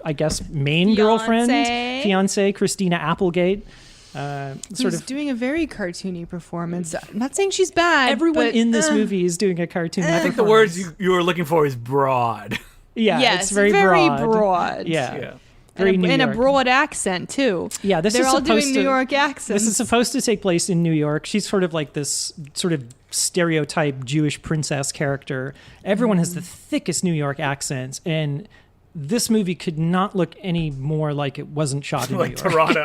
I guess, main girlfriend, fiance Christina Applegate. Who's doing a very cartoony performance. I'm not saying she's bad. Everyone but, in this movie is doing a cartoon. I think the words you were looking for is broad. Yeah, yes, it's very broad. Yeah. Very New and a York. broad accent too. Yeah, they're all doing New York accents. This is supposed to take place in New York. She's sort of like this sort of stereotype Jewish princess character. Everyone has the thickest New York accents, and this movie could not look any more like it wasn't shot in New York. Toronto.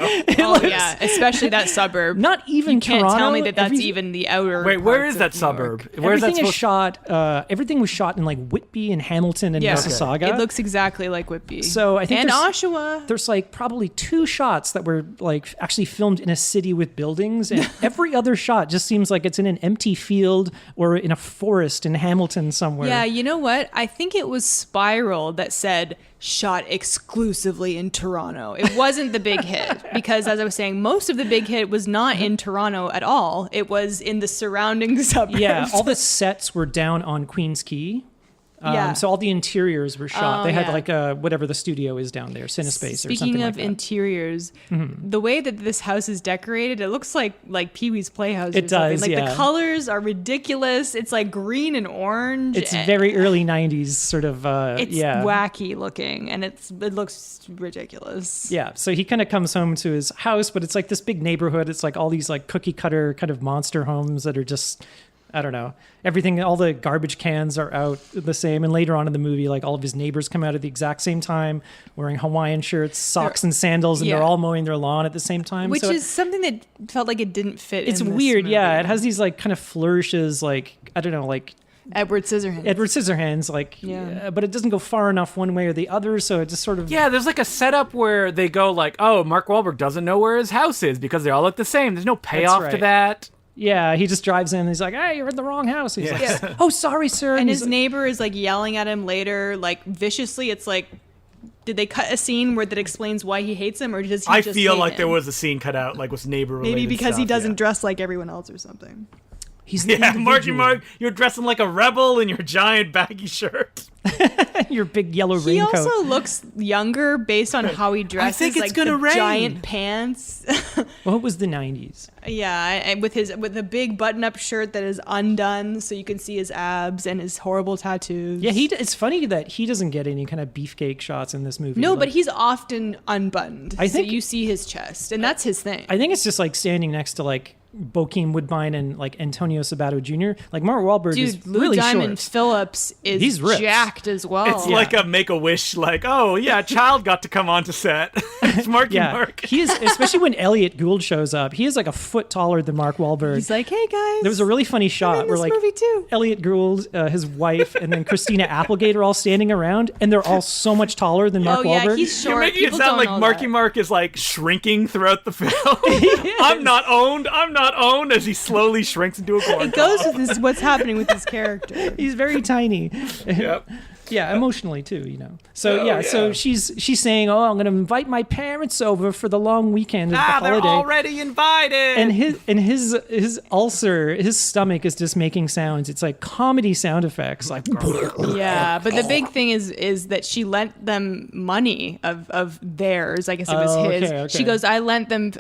Yeah, especially that suburb. Not even you can't Toronto. tell me that that's even the outer. Wait, where parts is that of New suburb? York. Where is that Everything is supposed- shot. Everything was shot in like Whitby and Hamilton and Mississauga. It looks exactly like Whitby. So I think and there's- Oshawa. There's like probably 2 shots that were like actually filmed in a city with buildings, and every other shot just seems like it's in an empty field or in a forest in Hamilton somewhere. Yeah, you know what? I think it was Spiral that said shot exclusively in Toronto. It wasn't the big hit because, as I was saying, most of the big hit was not in Toronto at all. It was in the surrounding suburbs. Yeah, all the sets were down on Queen's Quay. So all the interiors were shot. They had like whatever the studio is down there, Cinespace or something Speaking like of that. interiors, the way that this house is decorated, it looks like Pee-wee's Playhouse. It does, Like yeah. the colors are ridiculous. It's like green and orange. It's very early 90s sort of, It's wacky looking, and it looks ridiculous. Yeah, so he kind of comes home to his house, but it's like this big neighborhood. It's like all these like cookie cutter kind of monster homes that are just, I don't know, everything, all the garbage cans are out the same. And later on in the movie, like all of his neighbors come out at the exact same time wearing Hawaiian shirts, socks and sandals, and they're all mowing their lawn at the same time. Which is something that felt like it didn't fit It's in this weird, movie. yeah. It has these like kind of flourishes, like, I don't know, like Edward Scissorhands. like, but it doesn't go far enough one way or the other, so it just sort of... Yeah, there's like a setup where they go like, oh, Mark Wahlberg doesn't know where his house is because they all look the same. There's no payoff to that. Yeah, he just drives in and he's like, hey, you're in the wrong house. He's like, oh, sorry, sir. And his neighbor is like yelling at him later, like viciously. It's like, did they cut a scene that explains why he hates him, or does he I just feel hate like him? there was a scene cut out, like with neighbor related Maybe because he stuff, doesn't dress like everyone else or something. He's the Marky individual. Mark, you're dressing like a rebel in your giant baggy shirt. Your big yellow He raincoat. also looks younger based on how he dresses. think it's like gonna the rain. giant pants. Well, it was the 90s. Yeah, and with a big button-up shirt that is undone, so you can see his abs and his horrible tattoos. Yeah, it's funny that he doesn't get any kind of beefcake shots in this movie. No, Like, but he's often unbuttoned. I think- so you see his chest, and that's his thing. I think it's just like standing next to like Bokeem Woodbine and like Antonio Sabato Jr. Like Mark Wahlberg is Dude, Lou really Diamond short. Phillips is He's ripped. jacked as well. It's like a Make-A-Wish, like, oh, yeah, a child got to come onto set. It's Marky Mark. He is, especially when Elliot Gould shows up. He is like a foot taller than Mark Wahlberg. He's like, hey guys. There was a really funny I'm shot in where this like movie too. Elliot Gould, his wife, and then Christina Applegate are all standing around, and they're all so much taller than Mark Oh yeah, Wahlberg. he's You're short. making it People sound don't like know Marky that. Mark is like shrinking throughout the film. I'm not owned as he slowly shrinks into a corn. It goes with this, what's happening with this character. He's very tiny. Yep. Yeah, emotionally too, you know. So Oh, so she's saying, "Oh, I'm going to invite my parents over for the long weekend of the They're holiday." already invited. And his ulcer, his stomach is just making sounds. It's like comedy sound effects, like Yeah, but the big thing is that she lent them money of theirs. I guess it was Oh, his. okay. She goes, I lent them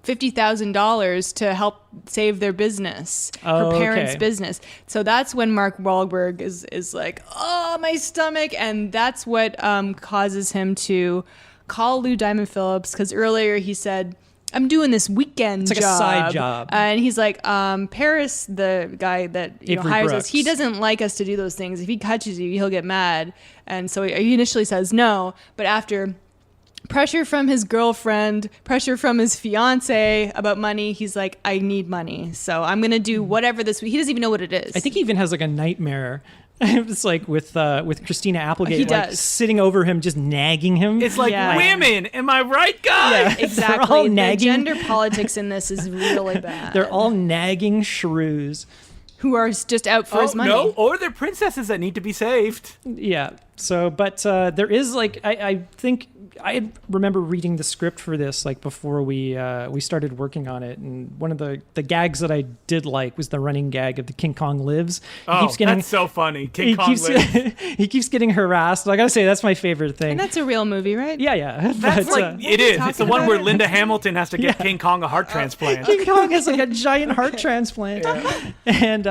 $50,000 to help save their business, her Oh, parents' okay. business. So that's when Mark Wahlberg is like, oh, my stomach, and that's what causes him to call Lou Diamond Phillips, because earlier he said, I'm doing this weekend It's like a job. side job. And he's like, Paris, the guy that Avery hires Brooks. us, he doesn't like us to do those things. If he catches you, he'll get mad. And so he initially says no, but after pressure from his girlfriend, pressure from his fiance about money, he's like, I need money, so I'm gonna do whatever this week. He doesn't even know what it is. I think he even has like a nightmare. It's like with Christina Applegate, He like does. sitting over him, just nagging him. it's like, Yeah. women, am I right, guys? Yeah. exactly. They're all The nagging. gender politics in this is really bad. They're all nagging shrews. who are just out for his money. No, or they're princesses that need to be saved. Yeah. So, but there is like I think I remember reading the script for this like before we started working on it, and one of the gags that I did like was the running gag of the King Kong lives. Oh, that's so funny. King Kong lives. He keeps getting harassed. I gotta say that's my favorite thing. And that's a real movie, right? Yeah. That's But, like it is. It's the one about? where Linda Hamilton has to get King Kong a heart transplant. King Kong has like a giant heart transplant, and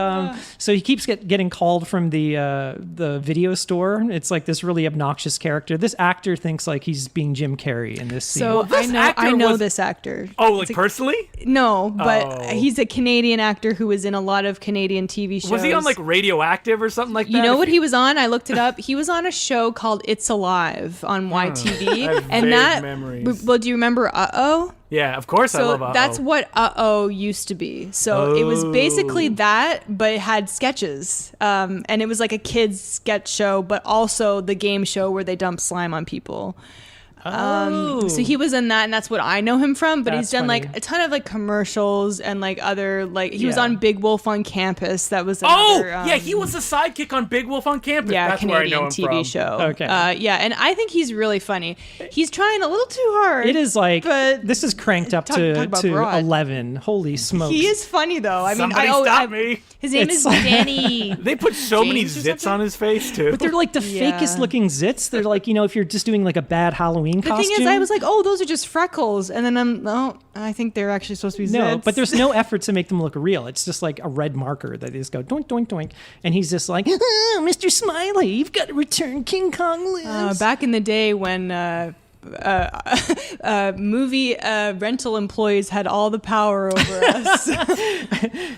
so he keeps getting called from the video store. It's like this really obnoxious character. This actor thinks like he's being Jim Carrey in this scene. So this I actor know was- this actor. Oh, like personally? No, but Oh. he's a Canadian actor who was in a lot of Canadian TV shows. Was he on like Radioactive or something like that? You know what he was on? I looked it up. He was on a show called It's Alive on YTV, I have and vague that. memories. Well, do you remember Uh-Oh? Yeah, of course I So love Uh-Oh. that's what Uh-Oh used to be. So it was basically that, but it had sketches. And it was like a kids sketch show, but also the game show where they dump slime on people. So he was in that, and that's what I know him from. But he's That's done funny. like a ton of like commercials and like other like he was Yeah. on Big Wolf on Campus. That was Oh, another, yeah, he was a sidekick on Big Wolf on Campus. yeah, That's where I know Canadian him TV from. show. Okay. Yeah, and I think he's really funny. He's trying a little too hard. it is like but this is cranked up talk to about broad. 11. Holy smokes! He is funny though. I mean, Somebody stop me. His name It's is like- Danny. They put so many James or zits something? on his face, too. But they're like the Yeah. fakest looking zits. They're like, you know, if you're just doing like a bad Halloween The costume. thing is, I was like, oh, those are just freckles, and then I think they're actually supposed to be no, zits. but there's no effort to make them look real. It's just like a red marker that they just go doink, doink, doink. And he's just like, Mr. Smiley, you've got to return King Kong lives. back in the day when movie rental employees had all the power over us.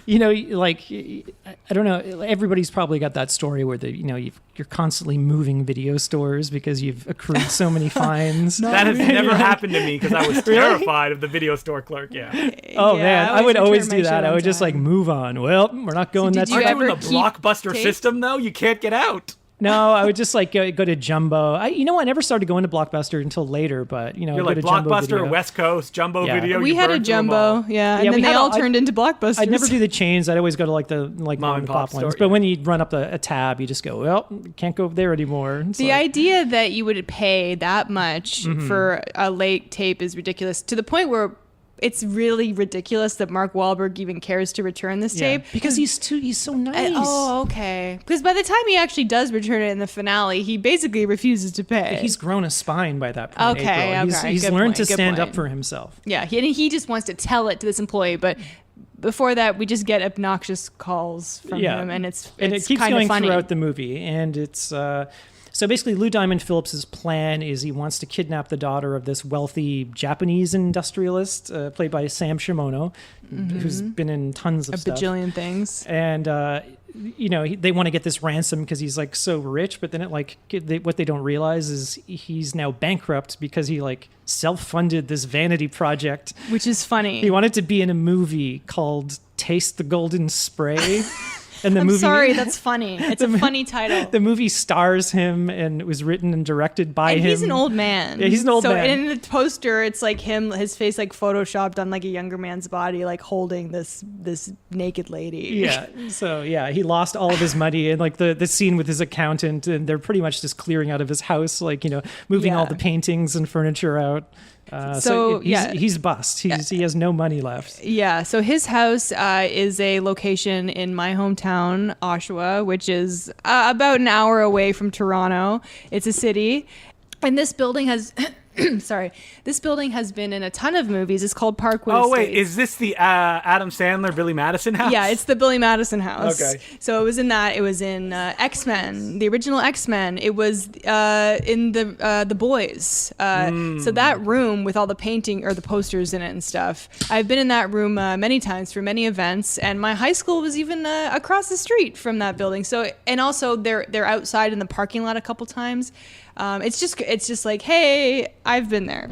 You know, like, I don't know, everybody's probably got that story where you're constantly moving video stores because you've accrued so many fines. That has never happened to me because I was terrified of the video store clerk. Yeah. Oh Yeah, man, I would always return my do that. shit I on would just like time. move on. Well, we're not going did that you Aren't far. you in the ever keep Blockbuster tape? system, though? You can't get out. No, I would just like go to Jumbo. I never started going to Blockbuster until later, but You're I'd go like to Jumbo Blockbuster, Video. West Coast, Jumbo Yeah. Video. We you had a burned through them all. jumbo, yeah, and Yeah, then we they had all I- turned into blockbusters. I'd never do the chains. I'd always go to like the mom and pop store, ones. yeah. But when you'd run up a tab, you just go, well, can't go there anymore. It's The like, idea that you would pay that much Mm-hmm. for a late tape is ridiculous, to the point where it's really ridiculous that Mark Wahlberg even cares to return this yeah, tape. because he's so nice. Oh, okay. Because by the time he actually does return it in the finale, he basically refuses to pay. He's grown a spine by that point. Okay, April. okay, He's good learned point, to good stand point. up for himself. Yeah, he just wants to tell it to this employee, but before that, we just get obnoxious calls from him, and it keeps keeps kind going of funny. throughout the movie, and it's So basically, Lou Diamond Phillips's plan is he wants to kidnap the daughter of this wealthy Japanese industrialist, played by Sam Shimono, who's been in tons of stuff. Bajillion things. And they want to get this ransom because he's like so rich, but then what they don't realize is he's now bankrupt because he like self-funded this vanity project, which is funny. He wanted to be in a movie called Taste the Golden Spray. And I'm sorry, that's funny. It's a funny title. The movie stars him, and it was written and directed by him. He's an old man. Yeah, he's an old man. So in the poster, it's like his face like photoshopped on like a younger man's body, like holding this naked lady. Yeah. So yeah, he lost all of his money, and like the scene with his accountant, and they're pretty much just clearing out of his house, like moving all the paintings and furniture out. He's bust. He has no money left. Yeah. So his house is a location in my hometown, Oshawa, which is about an hour away from Toronto. It's a city, and this building has. This building has been in a ton of movies. It's called Parkwood Estates. Wait, is this the Adam Sandler, Billy Madison house? Yeah, it's the Billy Madison house. Okay. So it was in that. It was in X-Men, the original X-Men. It was in the Boys. So that room with all the painting or the posters in it and stuff. I've been in that room many times for many events, and my high school was even across the street from that building. So, and also they're outside in the parking lot a couple times. It's just like, hey, I've been there.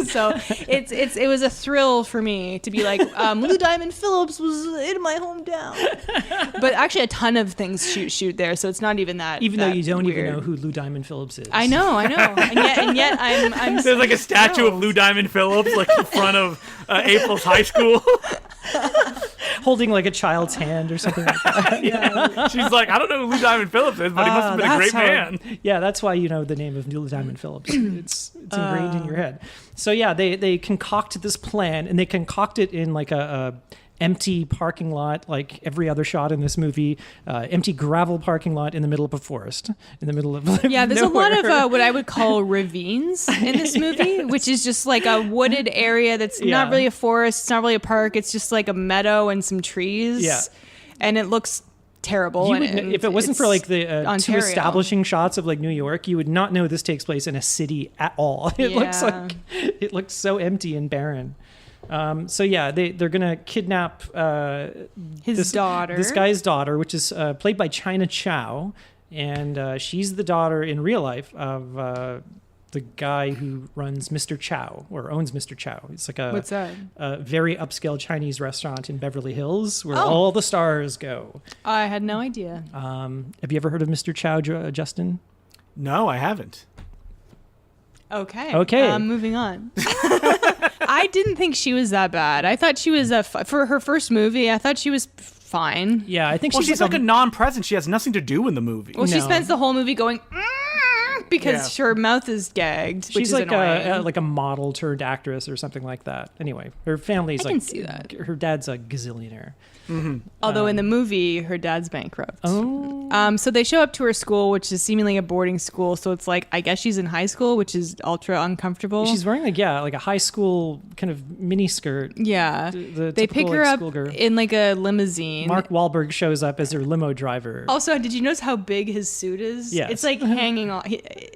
So it was a thrill for me to be like, Lou Diamond Phillips was in my hometown. But actually, a ton of things shoot there, so it's not even that. Even though you don't weird. even know who Lou Diamond Phillips is. I know, and yet I'm. There's like a statue of Lou Diamond Phillips, like in front of April's high school. Holding like a child's hand or something like that. Yeah. She's like, I don't know who Lou Diamond Phillips is, but he must have been a great man. Yeah, that's why you know the name of Lou Diamond Phillips. It's ingrained in your head. So yeah, they concoct this plan, and they concoct it in like a empty parking lot, like every other shot in this movie. Empty gravel parking lot in the middle of a forest, in the middle of there's nowhere. A lot of what I would call ravines in this movie, which is just like a wooded area that's not really a forest, it's not really a park, it's just like a meadow and some trees. Yeah, and it looks terrible. If it wasn't for like the two establishing shots of like New York, you would not know this takes place in a city at all. It looks so empty and barren. So yeah, they're gonna kidnap his daughter. This guy's daughter, which is played by China Chow, and she's the daughter in real life of the guy who runs Mr. Chow or owns Mr. Chow. It's like what's that? A very upscale Chinese restaurant in Beverly Hills where all the stars go. I had no idea. Have you ever heard of Mr. Chow, Justin? No, I haven't. Okay. Moving on. I didn't think she was that bad. I thought she was for her first movie. I thought she was fine. Yeah, I think she's like a non-present. She has nothing to do in the movie. Well, she spends the whole movie going because her mouth is gagged. She's which is like a model turned actress or something like that. Anyway, her family's I can see that. Her dad's a gazillionaire. Mm-hmm. Although in the movie, her dad's bankrupt. Oh. So they show up to her school, which is seemingly a boarding school. So it's like, I guess she's in high school, which is ultra uncomfortable. She's wearing like a high school kind of mini skirt. Yeah. They pick her up in like a limousine. Mark Wahlberg shows up as her limo driver. Also, did you notice how big his suit is? Yes. It's like hanging on.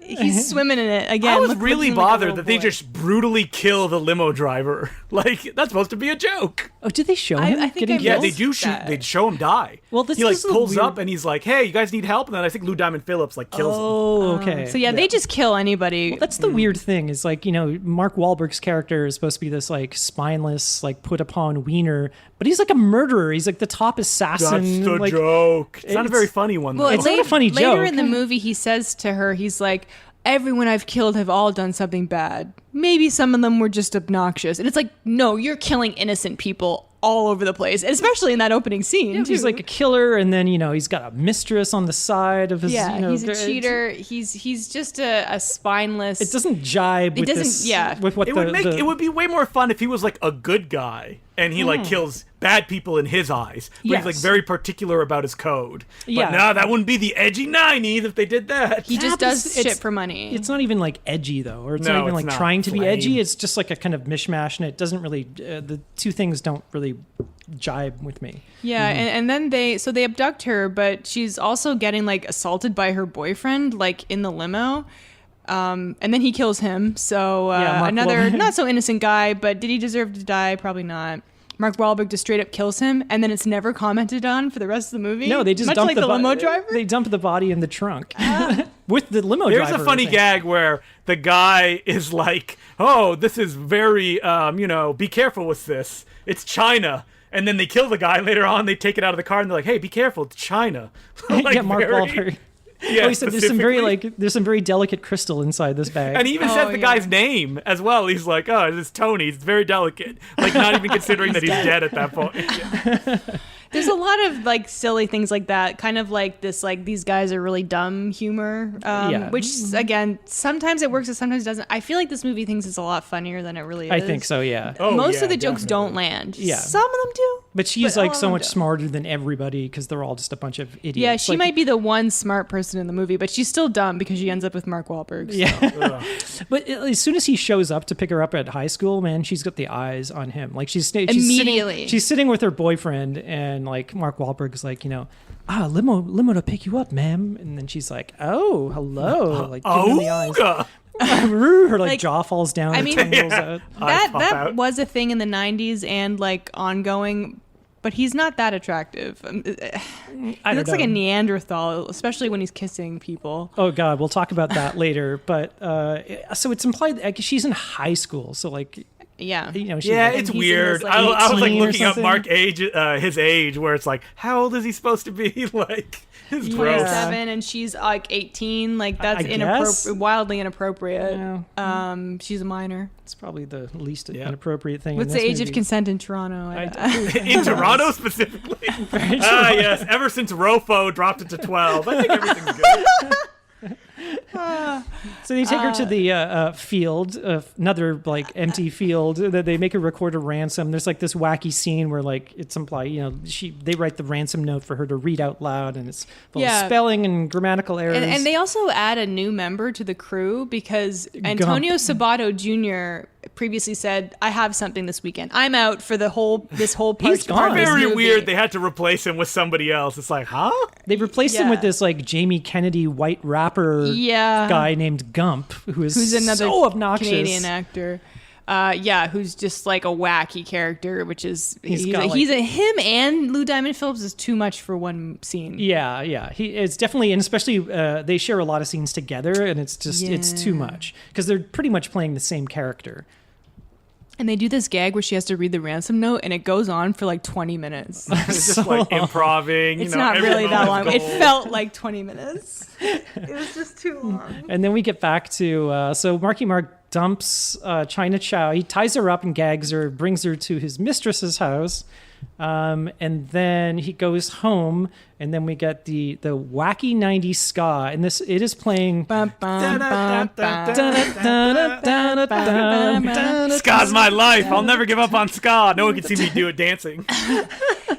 He's swimming in it again. I was really bothered that they just brutally kill the limo driver. Like, that's supposed to be a joke. Oh, did they show him getting killed? Yeah, they do shoot. They show him die. Well, this he like is pulls up and he's like, "Hey, you guys need help?" And then I think Lou Diamond Phillips like kills him. Oh, okay. So they just kill anybody. Well, that's the weird thing is like, Mark Wahlberg's character is supposed to be this like spineless, like put upon wiener, but he's like a murderer. He's like the top assassin. That's the joke. It's not a very funny one. Well, it's not a funny joke. Later in the movie, he says to her, he's like, everyone I've killed have all done something bad. Maybe some of them were just obnoxious. And it's like, no, you're killing innocent people all over the place, especially in that opening scene. Yeah, he's like a killer, and then he's got a mistress on the side of his. He's a cheater. He's just a spineless. It doesn't jibe with this. Yeah, with what it would be way more fun if he was like a good guy. and he like kills bad people in his eyes. But Yes. he's like very particular about his code. But Yeah. no, that wouldn't be the edgy 90s if they did that. He just Yeah, but does shit for money. It's not even like edgy though, or it's No, not even it's like not. trying to be Flame. edgy. It's just like a kind of mishmash, and it doesn't really. The two things don't really jibe with me. Yeah, and then they abduct her, but she's also getting like assaulted by her boyfriend, like in the limo. And then he kills him. So Mark another Wahlberg. not so innocent guy, but did he deserve to die? Probably not. Mark Wahlberg just straight up kills him, and then it's never commented on for the rest of the movie. No, they just much dump like the limo driver. They dump the body in the trunk with the limo There's driver. a funny I think. gag where the guy is like, "Oh, this is very, be careful with this. It's China." And then they kill the guy later on. They take it out of the car and they're like, "Hey, be careful, it's China." Like, Yeah, Mark Wahlberg. Yeah, Oh, he said there's some very specifically. there's some very delicate crystal inside this bag. And he even Oh, says the yeah. guy's name as well. He's like, "Oh, this is Tony. It's very delicate." Like, not even considering that he's dead at that point. There's a lot of like silly things like that, kind of like this, like these guys are really dumb humor, Yeah. which again sometimes it works and sometimes it doesn't. I feel like this movie thinks it's a lot funnier than it really is. I think so, yeah. Oh, Most yeah, of the jokes definitely. don't land. Yeah. Some of them do. But she's But all like of so them much don't. smarter than everybody because they're all just a bunch of idiots. Yeah, she Like, might be the one smart person in the movie, but she's still dumb because she ends up with Mark Wahlberg. So. Yeah. But as soon as he shows up to pick her up at high school, man, she's got the eyes on him. Like she's Immediately. she's sitting with her boyfriend, and like Mark Wahlberg's like, limo to pick you up, ma'am. And then she's like, "Oh, hello," like giving him the eyes. Ooga. Her Like, jaw falls down. I her mean- tongue rolls Yeah. out. Eyes pop That out. was a thing in the 90s and like ongoing, but he's not that attractive. He I looks don't like a know. Neanderthal, especially when he's kissing people. Oh God, we'll talk about that later. But so it's implied like, she's in high school, so like Yeah. she's Yeah, like, it's he's in weird. his, like, I was like 18 or looking up something. his age, where it's like, how old is he supposed to be? Like, it's He's gross. 27 and she's like 18. Like that's I guess. wildly inappropriate. Yeah. She's a minor. it's probably the least Yeah. inappropriate thing. What's in the this age of movie. consent in Toronto? In Toronto specifically. Yes. Ever since Rofo dropped it to 12, I think everything's good. So they take her to the field, another like empty field. That they make her record a ransom. There's like this wacky scene where like it's implied, they write the ransom note for her to read out loud, and it's full of Yeah. spelling and grammatical errors. And they also add a new member to the crew because Antonio Sabato Jr. previously said, "I have something this weekend. I'm out for this whole part He's of gone. this Very movie." weird. They had to replace him with somebody else. It's like, huh? They replaced him Yeah. with this like Jamie Kennedy white rapper Yeah. guy named Gump, who's another so obnoxious. Canadian actor. Who's just like a wacky character, which is He's got, like- him and Lou Diamond Phillips is too much for one scene. Yeah. It's definitely, and especially they share a lot of scenes together, and it's just it's too Yeah. much because they're pretty much playing the same character. And they do this gag where she has to read the ransom note, and it goes on for like 20 minutes. It's just like improving. It's you know, not every really that long. moment's It gold. felt like 20 minutes. It was just too long. And then we get back to so Marky Mark dumps China Chow. He ties her up and gags her, brings her to his mistress's house, and then he goes home. And then we get the wacky 90s ska, and it is playing. Bum, bum, bum, bum. Ska's my life. I'll never give up on ska. No one can see me do it dancing.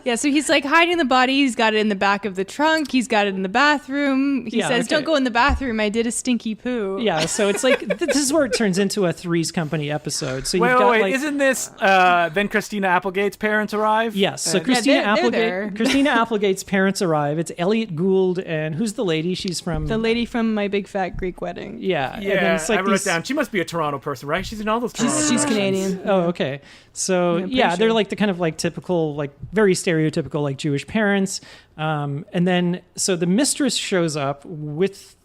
Yeah, so he's like hiding the body. He's got it in the back of the trunk. He's got it in the bathroom. He Yeah, says, okay. "Don't go in the bathroom. I did a stinky poo." Yeah, so it's like this is where it turns into a Three's Company episode. So you've Wait, got wait, like isn't this then Christina Applegate's parents arrive? yes. So And- Christina they're Applegate. there. Christina Applegate's parents arrive. It's Elliot Gould and who's the lady? She's from The lady from My Big Fat Greek Wedding. Yeah, and then Yeah, it's like I wrote these- down. She must be a Toronto person, right? She's in all those Toronto She's productions. Canadian. Oh, okay. So I'm pretty yeah, they're sure. like the kind of like typical, like very stereotypical, like Jewish parents. And then so the mistress shows up with,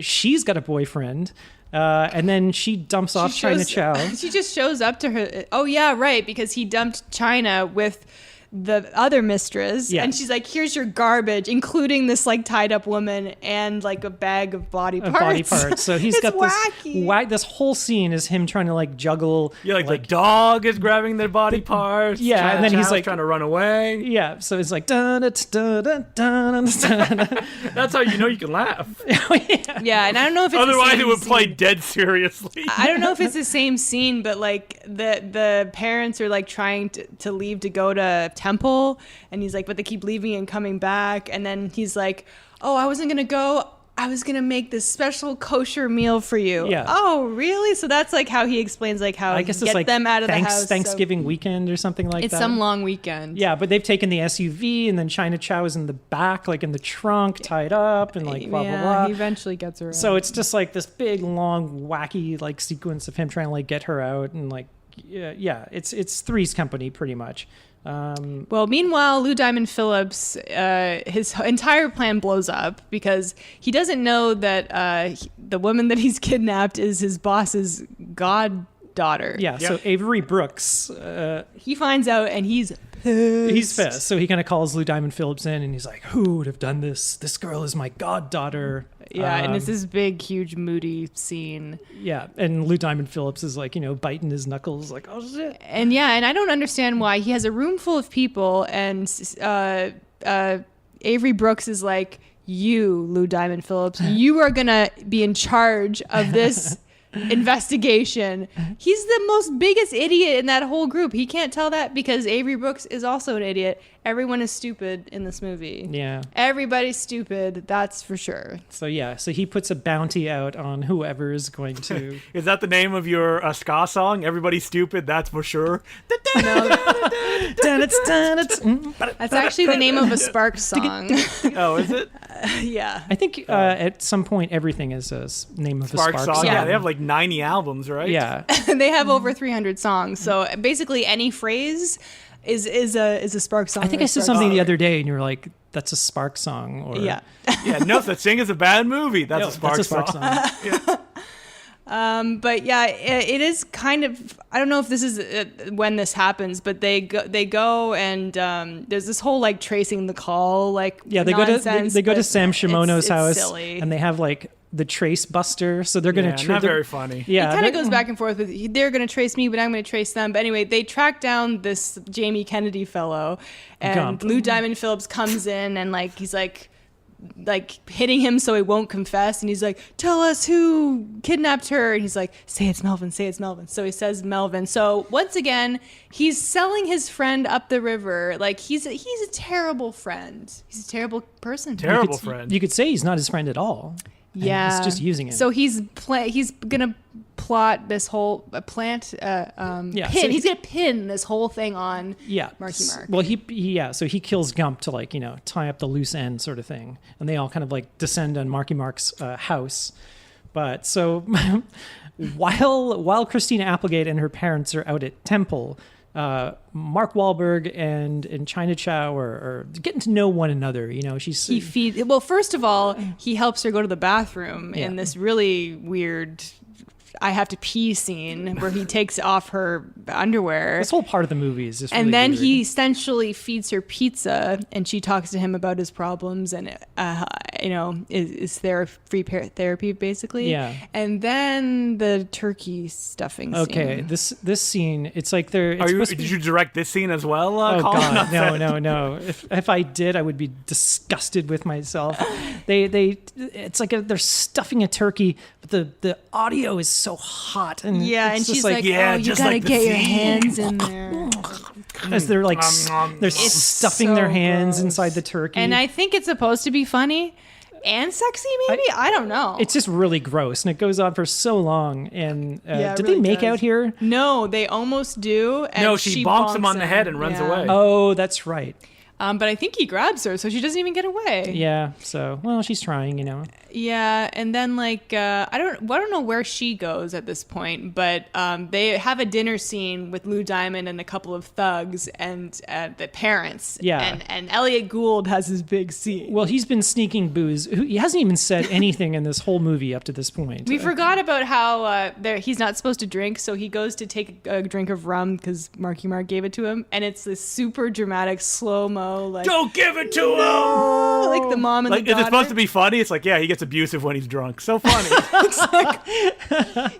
she's got a boyfriend, and then she dumps off China Chow. She just shows up to her. Oh yeah, right, because he dumped China with the other mistress, Yeah. and she's like, here's your garbage, including this like tied up woman and like a bag of body parts. So he's It's got wacky. this whole scene is him trying to like juggle. Yeah, like the dog is grabbing their body parts. Yeah, and then he's Chow's like trying to run away. Yeah, so it's like dun dun dun dun dun dun. That's how you know you can laugh. Yeah, and I don't know if it's the Otherwise, same it would play scene. dead seriously. I don't know if it's the same scene, but like the parents are like trying to leave to go to temple, and he's like, but they keep leaving and coming back, and then he's like, oh, I wasn't gonna go. I was gonna make this special kosher meal for you. Yeah. Oh, really? So that's like how he explains like how I guess get it's like them out of the house. Thanksgiving weekend or something like It's that. some long weekend. Yeah, but they've taken the SUV, and then China Chow is in the back, like in the trunk, tied up, and like blah blah blah. He eventually gets her. So out. it's just like this big, long, wacky like sequence of him trying to like get her out, and like it's Three's Company pretty much. Well, meanwhile, Lou Diamond Phillips, his entire plan blows up because he doesn't know that the woman that he's kidnapped is his boss's goddaughter. Yeah, so Avery Brooks, He finds out and he's pissed. he's pissed. So he kind of calls Lou Diamond Phillips in, and he's like, "Who would have done this? This girl is my goddaughter." Yeah, and it's this big, huge, moody scene. Yeah, and Lou Diamond Phillips is like, biting his knuckles, like, "Oh shit." And and I don't understand why he has a room full of people, and Avery Brooks is like, you, Lou Diamond Phillips, you are gonna be in charge of this investigation. He's the most biggest idiot in that whole group. He can't tell that because Avery Brooks is also an idiot. Everyone is stupid in this movie. Yeah. Everybody's stupid, that's for sure. So he puts a bounty out on whoever is going to. Is that the name of your ska song? Everybody's stupid, that's for sure. That's actually the name of a Sparks song. Oh, is it? Yeah. I think at some point everything is a name of Spark a song. song. Yeah, they have like 90 albums, right? Yeah. They have over 300 songs. So basically any phrase is a Spark song. I think or I a said Sparks something song. the other day, and you were like, "That's a Spark song." Or Yeah, no such thing as a bad movie. That's a Spark that's a Spark song. song. But yeah, it is kind of. I don't know if this is when this happens, but they go and there's this whole like tracing the call like Yeah, they nonsense, go to but Sam Shimono's it's house, silly. and they have like the trace buster, so they're gonna Yeah, not they're- very funny. Yeah, It kind of they're- goes back and forth with they're going to trace me, but I'm going to trace them. But anyway, they track down this Jamie Kennedy fellow, and Gump. Lou Diamond Phillips comes in and like he's like hitting him so he won't confess, and he's like, "Tell us who kidnapped her," and he's like, "Say it's Melvin, say it's Melvin." So he says Melvin. So once again, he's selling his friend up the river. Like he's a terrible friend. He's a terrible person. Terrible you could, friend. You could say he's not his friend at all. And Yeah, he's just using him. So he's gonna plot this whole pin. so He's gonna pin this whole thing on Marky Mark. Well, so he kills Gump to like tie up the loose end sort of thing, and they all kind of like descend on Marky Mark's house. But so while Christina Applegate and her parents are out at Temple, Mark Wahlberg and China Chow are getting to know one another. First of all, he helps her go to the bathroom in this really weird I have to pee scene where he takes off her underwear. This whole part of the movie is just really and then weird. he essentially feeds her pizza, and she talks to him about his problems, and is free therapy basically. Yeah. And then the turkey stuffing scene. Okay, this scene, it's like they're. It's supposed to be- Did you direct this scene as well, Oh Colin? God, no! If I did, I would be disgusted with myself. It's like they're stuffing a turkey, but the audio is so hot, and Yeah, it's and just she's like, yeah, "Oh, you just gotta like the get your scene." hands in there." as they're like they're It's stuffing their so hands gross. inside the turkey, And I think it's supposed to be funny and sexy, maybe. I don't know. it's just really gross, and it goes on for so long. And Yeah, it did really they make does. out here? No, they almost do. And No, she bonks him on the head and runs Yeah. away. Oh, that's right. But I think he grabs her, so she doesn't even get away. Yeah. So, well, she's trying, Yeah, and then like I don't know where she goes at this point, but they have a dinner scene with Lou Diamond and a couple of thugs and the parents. Yeah. And Elliot Gould has his big scene. Well, he's been sneaking booze. He hasn't even said anything in this whole movie up to this point. We forgot about how he's not supposed to drink, so he goes to take a drink of rum because Marky Mark gave it to him, and it's this super dramatic slow-mo like, don't give it to him. Like the mom and like, the daughter. is it supposed to be funny? It's like, yeah, he gets abusive when he's drunk. So funny.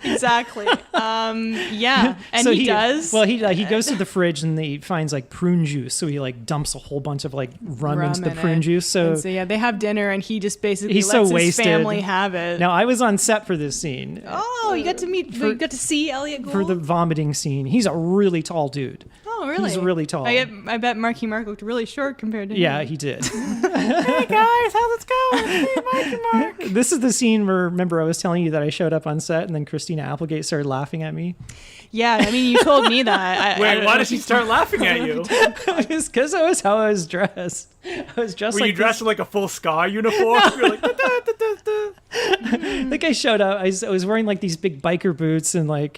Exactly. Yeah, and so he does. Well, he goes to the fridge and he finds like prune juice, so he like dumps a whole bunch of like rum into the prune juice. So yeah, they have dinner and he just basically he's lets so his wasted. family have it. Now I was on set for this scene. Oh, you got to see Elliot Gould for the vomiting scene. He's a really tall dude. Oh, really? He's really tall. I bet Marky Mark looked really short compared to him. Yeah, he did. Hey guys, how's it going? Hey, Marky Mark. This is the scene where, remember, I was telling you that I showed up on set and then Christina Applegate started laughing at me. Yeah, I mean, you told me that. Wait, why did she start laughing at you? Just because that was how I was dressed. I was dressed Were like you dressed in like a full Sky uniform? You're like, da, da, da, da, da. I think I showed up. I was wearing like these big biker boots and like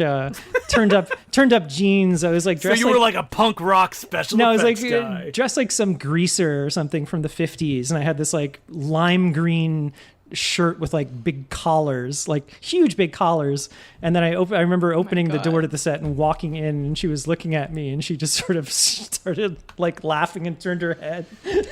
turned up jeans. I was like dressed. So you were like a punk rock special no, I was like effects guy. dressed like some greaser or something from the 50s, and I had this like lime green shirt with like big collars, like huge big collars. And then I remember opening the door to the set and walking in, and she was looking at me, and she just sort of started like laughing and turned her head.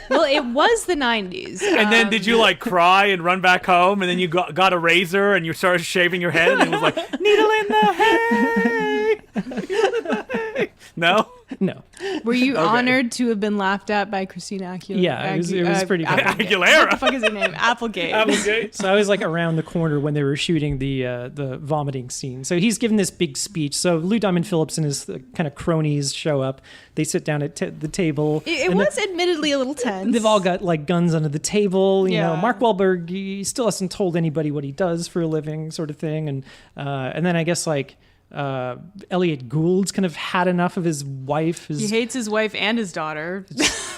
Well, it was the 90s. And then did you like cry and run back home, and then you got a razor and you started shaving your head, and it was like needle in the hay. Needle in the hay. No. No. Were you honored to have been laughed at by Christina Aguilera? Yeah, it was pretty good. Aguilera. What the fuck is her name? Applegate. Applegate. So I was like around the corner when they were shooting the vomiting scene. So he's giving this big speech. So Lou Diamond Phillips and his kind of cronies show up. They sit down at the table. It was admittedly a little tense. They've all got like guns under the table. You know, Yeah. Mark Wahlberg, he still hasn't told anybody what he does for a living, sort of thing. And then I guess like Elliot Gould's kind of had enough of his wife. He hates his wife and his daughter.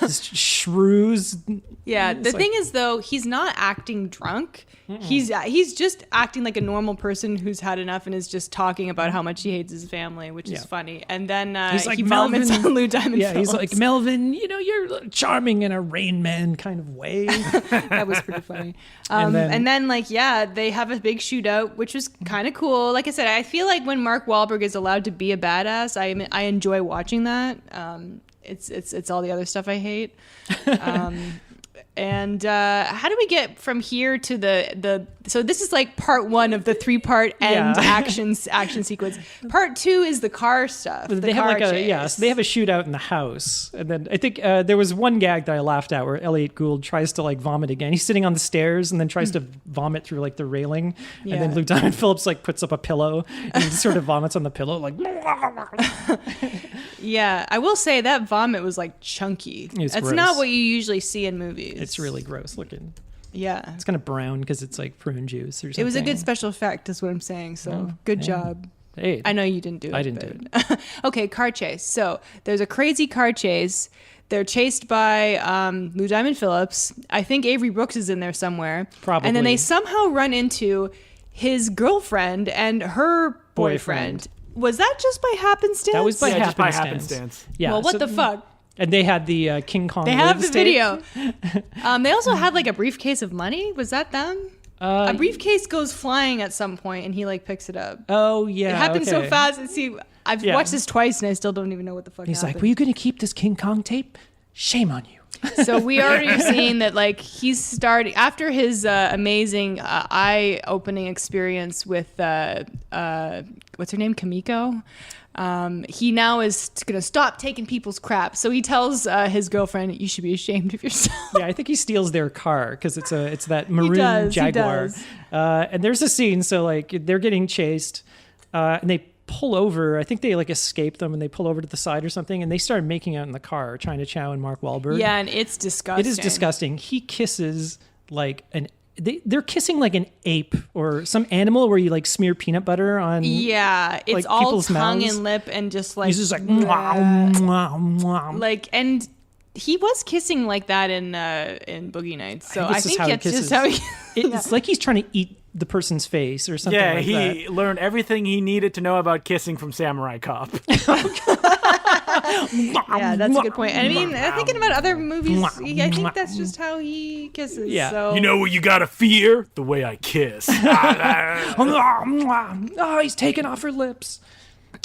his shrews. Yeah, the thing is though, he's not acting drunk. He's just acting like a normal person who's had enough and is just talking about how much he hates his family, which is funny. And then he's like, he vomits Melvin, on Lou Diamond. Yeah, Phillips. he's like, Melvin, you're charming in a Rain Man kind of way. That was pretty funny. And then like, yeah, they have a big shootout, which was kind of cool. Like I said, I feel like when Mark Wahlberg is allowed to be a badass, I enjoy watching that. It's all the other stuff I hate. And how do we get from here to the so this is like part one of the 3-part end action sequence. Part 2 is the car stuff. They have like so they have a shootout in the house, and then I think there was one gag that I laughed at where Elliot Gould tries to like vomit again. He's sitting on the stairs and then tries to vomit through like the railing, and then Lou Diamond Phillips like puts up a pillow and he sort of vomits on the pillow like. Yeah, I will say that vomit was like chunky. That's gross. not what you usually see in movies. It's really gross looking. Yeah. It's kind of brown because it's like prune juice or something. It was a good special effect is what I'm saying. So good job. Hey, I know you didn't do it. I didn't do it. Okay, car chase. So there's a crazy car chase. They're chased by Lou Diamond Phillips. I think Avery Brooks is in there somewhere. Probably. And then they somehow run into his girlfriend and her boyfriend. Was that just by happenstance? That was by just by happenstance. happenstance. Yeah. Well, what the fuck? And they had the King Kong. They have the tape. video. They also had like a briefcase of money. Was that them? A briefcase goes flying at some point, and he like picks it up. Oh yeah, It happened so okay. fast. And see, I've watched this twice, and I still don't even know what the fuck. He's happened. like, "Were you going to keep this King Kong tape? Shame on you." So we already seen that like he's starting after his amazing eye-opening experience with what's her name, Kamiko. He now is going to stop taking people's crap. So he tells his girlfriend, "You should be ashamed of yourself." Yeah, I think he steals their car because it's that maroon Jaguar. He does. And there's a scene, so like they're getting chased, and they pull over. I think they like escape them, and they pull over to the side or something, and they start making out in the car, trying to chow and Mark Wahlberg. Yeah, and it's disgusting. It is disgusting. He kisses like they're kissing like an ape or some animal where you like smear peanut butter on. Yeah, it's like, all people's tongue mouths. and lip and just like He's just like mwah, mwah, mwah. like, and he was kissing like that in Boogie Nights. So I think that's just how he. It's like he's trying to eat the person's face or something. Yeah, like he learned everything he needed to know about kissing from Samurai Cop. Yeah, that's a good point. And I mean, thinking about other movies, I think that's just how he kisses. Yeah. So. You know what you gotta fear? The way I kiss. Oh, he's taking off her lips.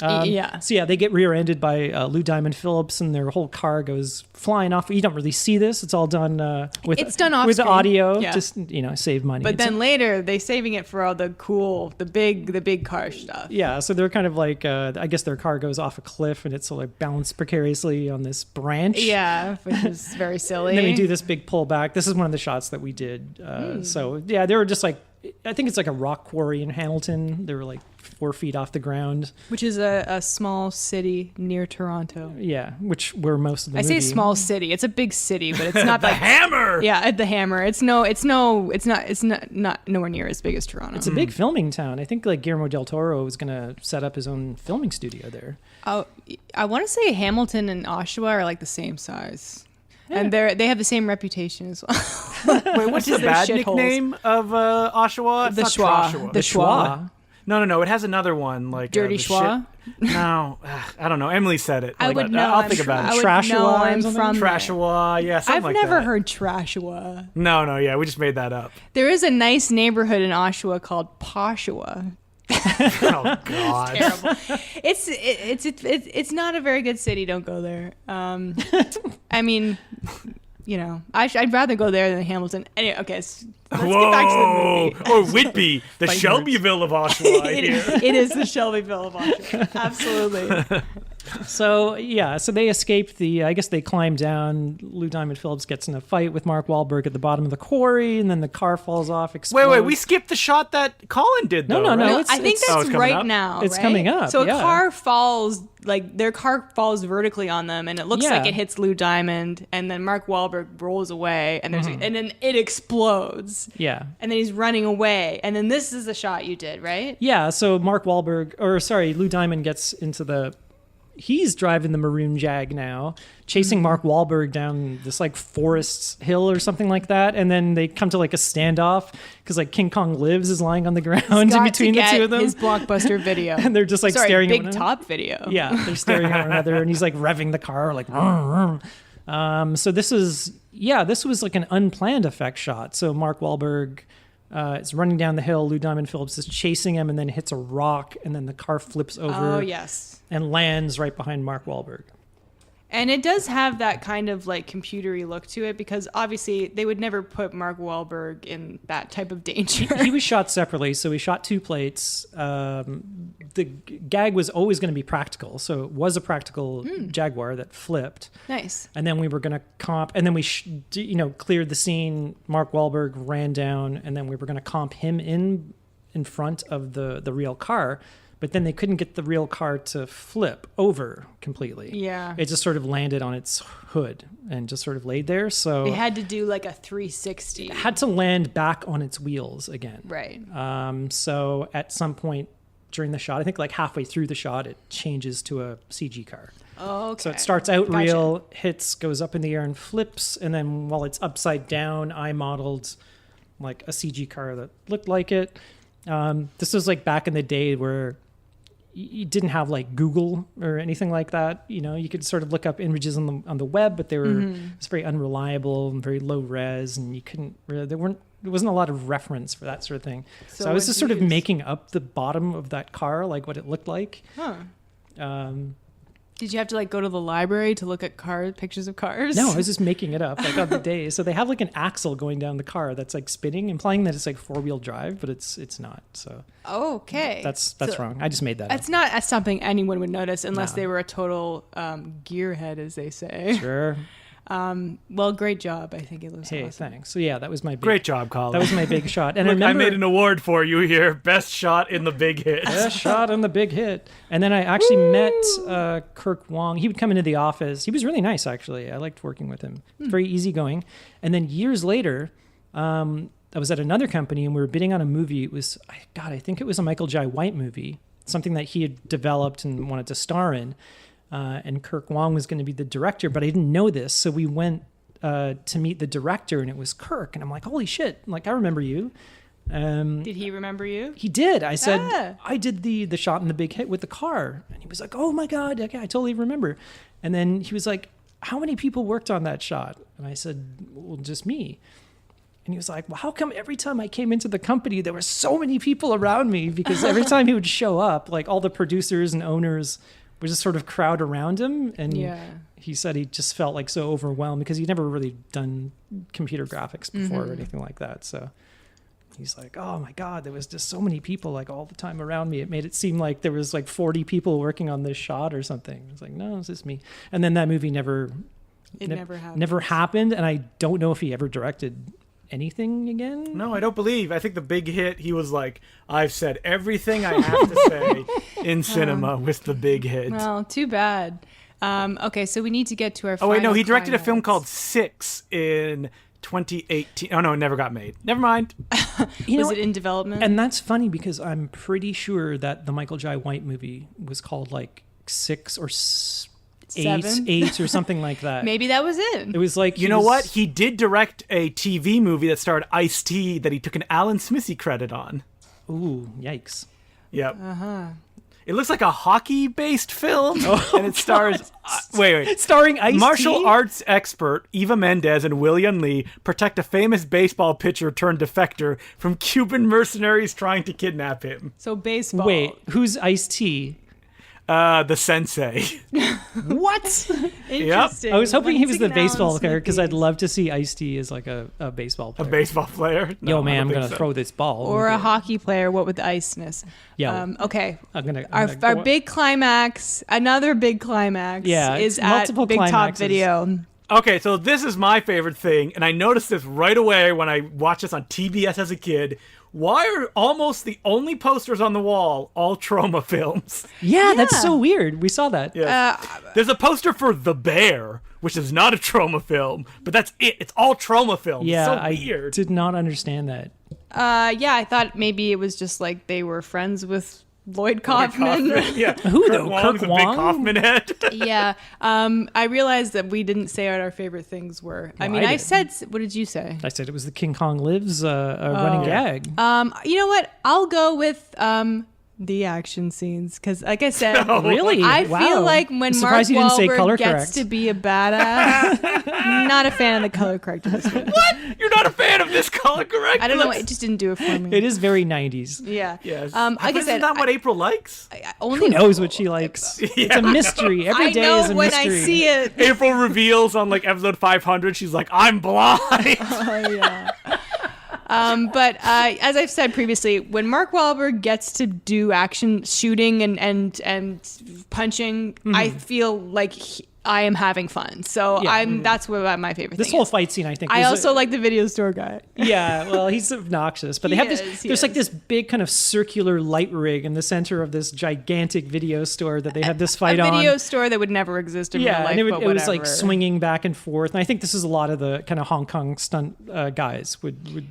Yeah. So yeah, they get rear-ended by Lou Diamond Phillips, and their whole car goes flying off. You don't really see this; it's all done with off-screen. audio, Yeah. just save money. But then later, they saving it for all the cool, the big car stuff. Yeah, so they're kind of like, I guess their car goes off a cliff and it's like balanced precariously on this branch. Yeah, which is very silly. And then we do this big pullback. This is one of the shots that we did. So yeah, they were just like, I think it's like a rock quarry in Hamilton. They were like 4 feet off the ground. Which is a small city near Toronto. Yeah, which were most of the I movie. say small city. It's a big city, but it's not The Hammer. Yeah, at the Hammer. It's not nowhere near as big as Toronto. It's a big filming town. I think like Guillermo del Toro was going to set up his own filming studio there. Oh, I want to say Hamilton and Oshawa are like the same size. Yeah. And they have the same reputation as well. Wait, what's the bad nickname of Oshawa? It's the not Schwa. Troshawa. The Schwa. No. It has another one like Dirty Schwa. No, I don't know. Emily said it. I would know. I'll think about it. Trashawa. I'm from Trashawa. Yeah, something like that. I've never heard Trashawa. No. Yeah, we just made that up. There is a nice neighborhood in Oshawa called Poshawa. Oh God. Terrible. It's not a very good city. Don't go there. I mean, I'd rather go there than Hamilton. Anyway, okay. Let's get back to the movie. Or Whitby, the Shelbyville of Oshawa. It is the Shelbyville of Oshawa. Absolutely. So they escape I guess they climb down. Lou Diamond Phillips gets in a fight with Mark Wahlberg at the bottom of the quarry, and then the car falls off, explodes. Wait, we skipped the shot that Colin did, though. No, right? I think that's right now. It's right? coming up. So yeah. a car falls, like their car falls vertically on them, and it looks like it hits Lou Diamond, and then Mark Wahlberg rolls away, and and then it explodes. Yeah. And then he's running away, and then this is the shot you did, right? Yeah. So Lou Diamond gets into he's driving the maroon Jag now, chasing Mark Wahlberg down this like forest hill or something like that, and then they come to like a standoff because like King Kong Lives is lying on the ground in between the two of them. His Blockbuster video, and they're just like staring Big at one Top video. Yeah, they're staring at one another, and he's like revving the car like. So this was like an unplanned effect shot. So Mark Wahlberg is running down the hill. Lou Diamond Phillips is chasing him, and then hits a rock, and then the car flips over. Oh yes. And lands right behind Mark Wahlberg. And it does have that kind of like computery look to it, because obviously they would never put Mark Wahlberg in that type of danger. He was shot separately, so we shot 2 plates. The gag was always going to be practical, so it was a practical Jaguar that flipped. Nice. And then we were going to comp, and then we cleared the scene. Mark Wahlberg ran down, and then we were going to comp him in front of the real car. But then they couldn't get the real car to flip over completely. Yeah. It just sort of landed on its hood and just sort of laid there. So they had to do like a 360. It had to land back on its wheels again. Right. So at some point during the shot, I think like halfway through the shot, it changes to a CG car. Oh, okay. So it starts out real, hits, goes up in the air and flips. And then while it's upside down, I modeled like a CG car that looked like it. This was like back in the day where you didn't have like Google or anything like that. You could sort of look up images on the web, but they were it's very unreliable and very low res, and you couldn't really, there wasn't a lot of reference for that sort of thing. So I was just sort of making up the bottom of that car, like what it looked like. Huh. Did you have to like go to the library to look at pictures of cars? No, I was just making it up like on the day. So they have like an axle going down the car that's like spinning, implying that it's like 4-wheel drive, but it's not. So okay, that's wrong. I just made that up. It's not something anyone would notice unless they were a total gearhead, as they say. Sure. Well, great job. I think it was awesome. thanks. So yeah, that was my great job, Colin. That was my big shot. And Look, I made an award for you here. Best shot in the big hit. Best shot in the big hit. And then I actually met Kirk Wong. He would come into the office. He was really nice, actually. I liked working with him. Very easygoing. And then years later, I was at another company and we were bidding on a movie. It was, I think it was a Michael Jai White movie, something that he had developed and wanted to star in. and Kirk Wong was going to be the director, but I didn't know this. So we went to meet the director, and it was Kirk. And I'm like, holy shit, like, I remember you. Did he remember you? He did. I said, I did the shot in the big hit with the car. And he was like, oh my God, okay, I totally remember. And then he was like, how many people worked on that shot? And I said, well, just me. And he was like, well, how come every time I came into the company, there were so many people around me? Because every time he would show up, like, all the producers and owners would just sort of crowd around him. And he said he just felt like so overwhelmed because he'd never really done computer graphics before or anything like that. So he's like, oh my God, there was just so many people like all the time around me. It made it seem like there was like 40 people working on this shot or something. It's like, no, it's just me. And then that movie never happened. And I don't know if he ever directed anything again. No, I don't believe. I think the big hit, he was like, I've said everything I have to say in cinema with the big hit. Well, too bad. Okay, so we need to get to our Oh, wait, no, he directed a film called Six in 2018. Oh, no, it never got made. Never mind. Was it in development? And that's funny because I'm pretty sure that the Michael Jai White movie was called like 6 or 8 or something like that. Maybe that was it. It was like... You know what? He did direct a TV movie that starred Ice-T that he took an Alan Smithy credit on. Ooh, yikes. Yep. It looks like a hockey-based film, and it stars... wait. Starring Ice-T? Martial arts expert Eva Mendes and William Lee protect a famous baseball pitcher turned defector from Cuban mercenaries trying to kidnap him. So baseball. Wait, who's Ice-T? The sensei. What? Interesting. I was hoping he was the Alan baseball player because I'd Smithy. love to see Ice-T as like a baseball player. A baseball player? No, Yo, man, I I'm don't going to think so. throw this ball. Or a hockey player, what with the iceness. Yeah. Okay. I'm gonna Our big climax, another big climax is at multiple Big Top climaxes. Video. Okay, so this is my favorite thing, and I noticed this right away when I watched this on TBS as a kid. Why are almost the only posters on the wall all trauma films? Yeah, that's so weird. We saw that. Yes. There's a poster for The Bear, which is not a trauma film, but that's it. It's all trauma films. Yeah, it's so weird. I did not understand that. Yeah, I thought maybe it was just like they were friends with Lloyd Kaufman. Yeah. Who Kirk though? Wong's Kirk a Wong? big Kaufman head. Yeah. I realized that we didn't say what our favorite things were. I mean, I I did. said, what did you say? I said it was the King Kong Lives running gag. You know what? I'll go with the action scenes because, like I said, Really? I Wow. feel like when I'm Mark surprised you didn't say color Wahlberg gets correct. to be a badass, not a fan of the color correct in this one. What? You're not a fan of this color correct? I don't know. It just didn't do it for me. It is very 90s. Yeah. Yes. Like I But said, isn't that what April likes? I only Who knows what she likes? It's a mystery. Every I day know is a when mystery. I see it. April reveals on like episode 500, she's like, I'm blind. Oh yeah. But as I've said previously, when Mark Wahlberg gets to do action shooting and punching, I feel like I am having fun. So Yeah. that's what my favorite This thing whole is. fight scene, I think. I was also like the video store guy. Yeah, well, he's obnoxious, but they He have this. is, he There's like is. this big kind of circular light rig in the center of this gigantic video store that they have this fight A on. video store that would never exist in real Yeah, life, and but it was like whatever. swinging back and forth. And I think this is a lot of the kind of Hong Kong stunt guys would.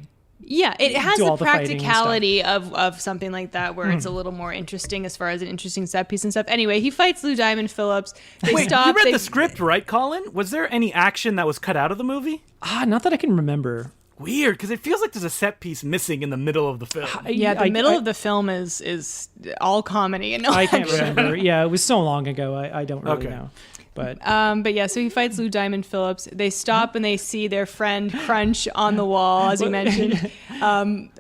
Yeah, it has do the all the fighting and practicality of something like that where it's a little more interesting as far as an interesting set piece and stuff. Anyway, he fights Lou Diamond Phillips. They Wait, stop. you read they- the script, right, Colin? Was there any action that was cut out of the movie? Not that I can remember. Weird, because it feels like there's a set piece missing in the middle of the film. Yeah, the middle of the film is all comedy and no I can't action. remember. Yeah, it was so long ago. I don't really Okay. know. But But yeah, so he fights Lou Diamond Phillips. They stop and they see their friend Crunch on the wall, as you mentioned.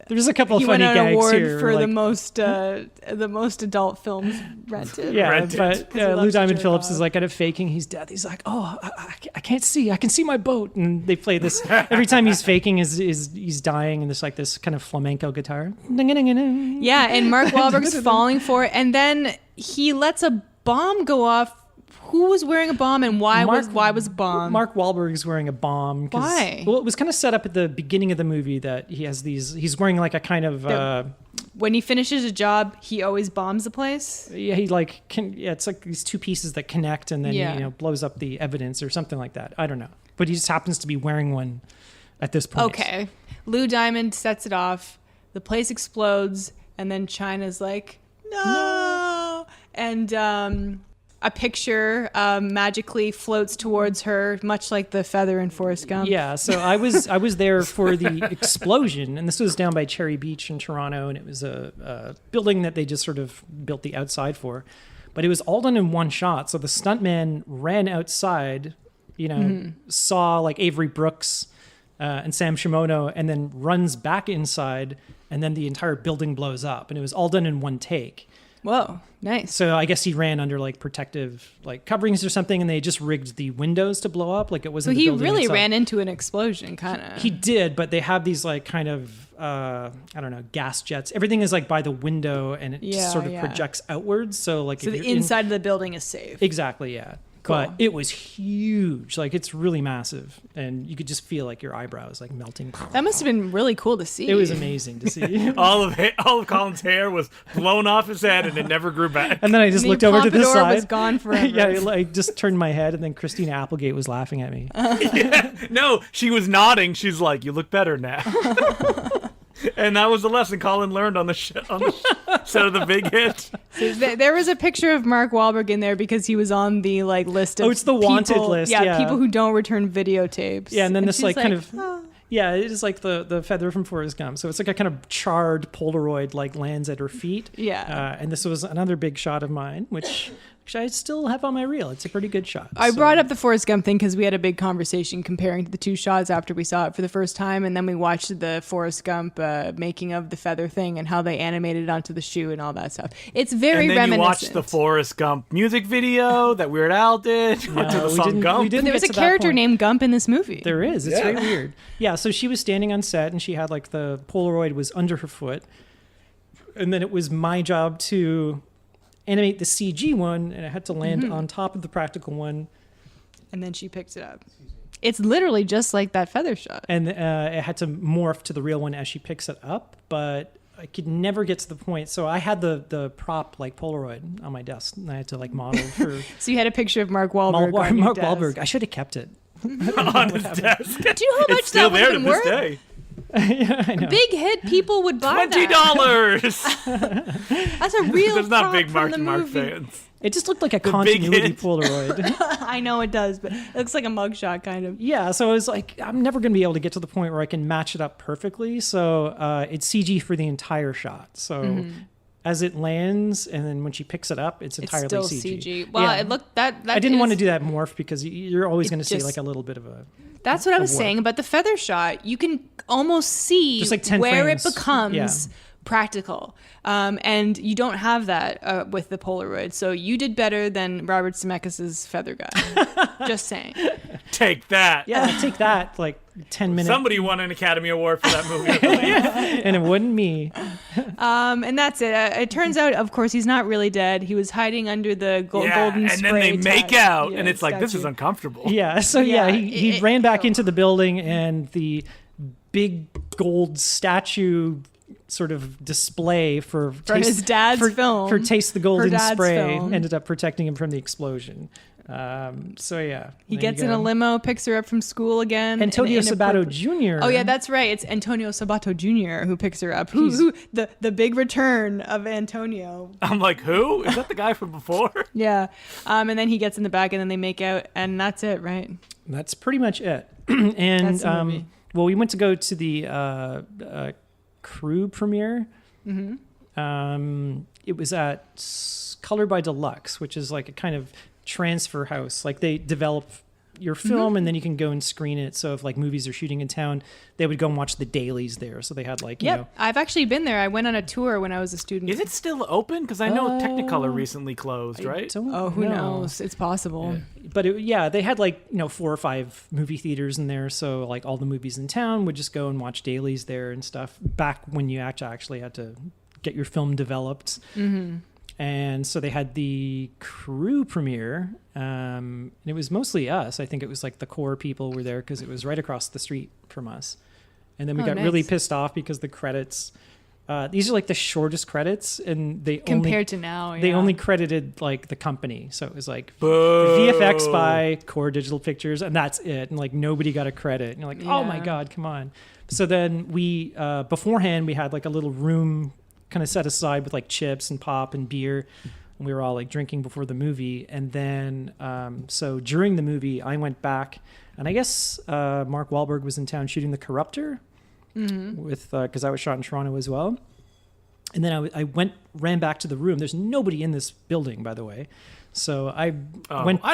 there's a couple of He funny won an gags award here. for like, the most adult films rented. yeah, rented. but he Lou loves to Diamond jerk Phillips off. is like kind of faking he's dead. He's like, oh, I can't see. I can see my boat. And they play this every time he's faking is he's dying, and there's like this kind of flamenco guitar. Yeah, and Mark Wahlberg's falling for it, and then he lets a bomb go off. Who was wearing a bomb, and why was a bomb? Mark Wahlberg's wearing a bomb. Why? Well, it was kind of set up at the beginning of the movie that he has these. He's wearing like a kind of. When he finishes a job, he always bombs the place. Yeah, he like it's like these two pieces that connect and then Yeah. blows up the evidence or something like that. I don't know, but he just happens to be wearing one at this point. Okay, Lou Diamond sets it off. The place explodes, and then China's like, no. And a picture magically floats towards her, much like the feather in Forrest Gump. Yeah, so I was there for the explosion, and this was down by Cherry Beach in Toronto, and it was a building that they just sort of built the outside for. But it was all done in one shot. So the stuntman ran outside, saw like Avery Brooks and Sam Shimono, and then runs back inside, and then the entire building blows up. And it was all done in one take. Whoa, nice. So I guess he ran under like protective like coverings or something, and they just rigged the windows to blow up. Like it wasn't. So the he building really itself. ran into an explosion, kind of. He did, but they have these like kind of I don't know, gas jets. Everything is like by the window, and it just sort of projects outwards. So like so if the you're inside of the building is safe. Exactly, yeah. Cool. But it was huge. Like it's really massive, and you could just feel like your eyebrows like melting. That must have been really cool to see. It was amazing to see. all of Colin's hair was blown off his head, and it never grew back. And then I just looked over to this pompadour side. was gone forever. Yeah, I just turned my head, and then Christina Applegate was laughing at me. No, she was nodding. She's like, "You look better now." And that was the lesson Colin learned on the set of The Big Hit. So there was a picture of Mark Wahlberg in there because he was on the like list of Oh, it's the wanted people, list, yeah. people who don't return videotapes. Yeah, and then this she's like kind of "Oh." yeah, it is like the feather from Forrest Gump. So it's like a kind of charred Polaroid like lands at her feet. Yeah. And this was another big shot of mine, which I still have on my reel. It's a pretty good shot. I brought up the Forrest Gump thing because we had a big conversation comparing the two shots after we saw it for the first time, and then we watched the Forrest Gump making of the feather thing and how they animated it onto the shoe and all that stuff. It's very and then reminiscent. you watched the Forrest Gump music video that Weird Al did to the song Gump. There was a character named Gump in this movie. There is. It's very weird. Yeah, so she was standing on set, and she had like the Polaroid was under her foot, and then it was my job to animate the CG one, and I had to land on top of the practical one. And then she picks it up. It's literally just like that feather shot. And it had to morph to the real one as she picks it up, but I could never get to the point. So I had the prop like Polaroid on my desk, and I had to like model for So you had a picture of Mark Wahlberg on your Mark desk. Wahlberg. I should have kept it. on his desk. Do you know how much It's still that there would to have been this worth? day. Yeah, I know. Big hit, people would buy $20. That's a real There's not prop big Mark from the Mark movie. fans. It just looked like a The big continuity hit. Polaroid. I know it does, but it looks like a mugshot kind of. Yeah, so I was like, I'm never going to be able to get to the point where I can match it up perfectly. So it's CG for the entire shot. So as it lands, and then when she picks it up, it's entirely still CG. CG. Well, Yeah. it looked that I didn't want to is- do that morph because you're always going to see just- like a little bit of a. That's what I was work. saying about the feather shot. You can almost see Just like 10 where frames. it becomes Yeah. practical. And you don't have that with the Polaroid. So you did better than Robert Zemeckis' feather guy. Just saying. Take that. Yeah, take that like 10 minutes. Somebody won an Academy Award for that movie. And it wasn't me. And that's it. It turns out, of course, he's not really dead. He was hiding under the golden and spray then they make out, Yeah, and it's like, this is statue. uncomfortable. Yeah, so Yeah, he ran back into the building, and the big gold statue sort of display for his dad's film. for Taste the Golden dad's Spray film. ended up protecting him from the explosion. So yeah, He there gets you in a go. limo, picks her up from school again. Antonio and Sabato inappropriate- Jr. Oh yeah, that's right. It's Antonio Sabato Jr. who picks her up. Who the big return of Antonio. I'm like, who? Is that the guy from before? Yeah. And then he gets in the back, and then they make out, and that's it, right? That's pretty much it. And That's the movie. well, we went to go to the crew premiere. It was at Color by Deluxe, which is like a kind of transfer house. Like they develop your film and then you can go and screen it. So if like movies are shooting in town, they would go and watch the dailies there. So they had like, you know, I've actually been there. I went on a tour when I was a student. Is it still open? Because I know Technicolor recently closed, right? Oh, who knows? It's possible. But they had like, 4 or 5 movie theaters in there. So like all the movies in town would just go and watch dailies there and stuff back when you actually had to get your film developed. And so they had the crew premiere. And it was mostly us. I think it was like the core people were there because it was right across the street from us. And then we got really pissed off because the credits, these are like the shortest credits, and they Compared to now, they yeah. only credited like the company. So it was like Boo. VFX by Core Digital Pictures, and that's it. And like nobody got a credit. And you're like, oh my Yeah. God, come on. So then we, beforehand, we had like a little room kind of set aside with like chips and pop and beer. We were all like drinking before the movie. And then, so during the movie, I went back, and I guess Mark Wahlberg was in town shooting The Corruptor with, because I was shot in Toronto as well. And then I ran back to the room. There's nobody in this building, by the way. So I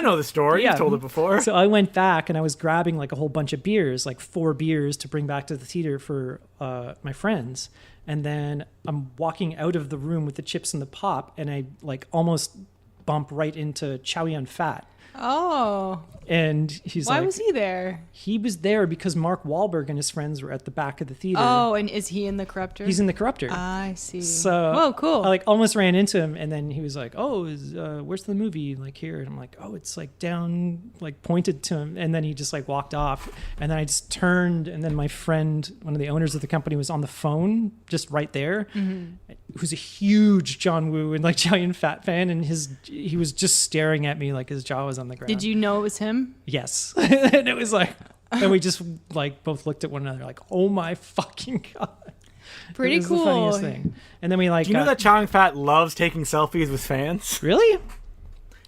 know the story. You've told it before. So I went back and I was grabbing like a whole bunch of beers, like 4 beers to bring back to the theater for my friends. And then I'm walking out of the room with the chips and the pop, and I like almost bump right into Chow Yun Fat. Oh. And he's Why like, was he there? He was there because Mark Wahlberg and his friends were at the back of the theater. Oh, and is he in The Corruptor? He's in The Corruptor. I see. So, whoa, cool. I like almost ran into him, and then he was like, "Oh, where's the movie? Like here?" And I'm like, "Oh, it's like down," like pointed to him, and then he just like walked off, and then I just turned, and then my friend, one of the owners of the company, was on the phone just right there, who's a huge John Woo and like Chow Yun Fat fan, and he was just staring at me like his jaw was on the ground. Did you know it was him? Yes. And it was like, and we just like both looked at one another like, oh my fucking God. Pretty it was cool. The funniest thing. And then we like, do you know that Chow Yun Fat loves taking selfies with fans? Really?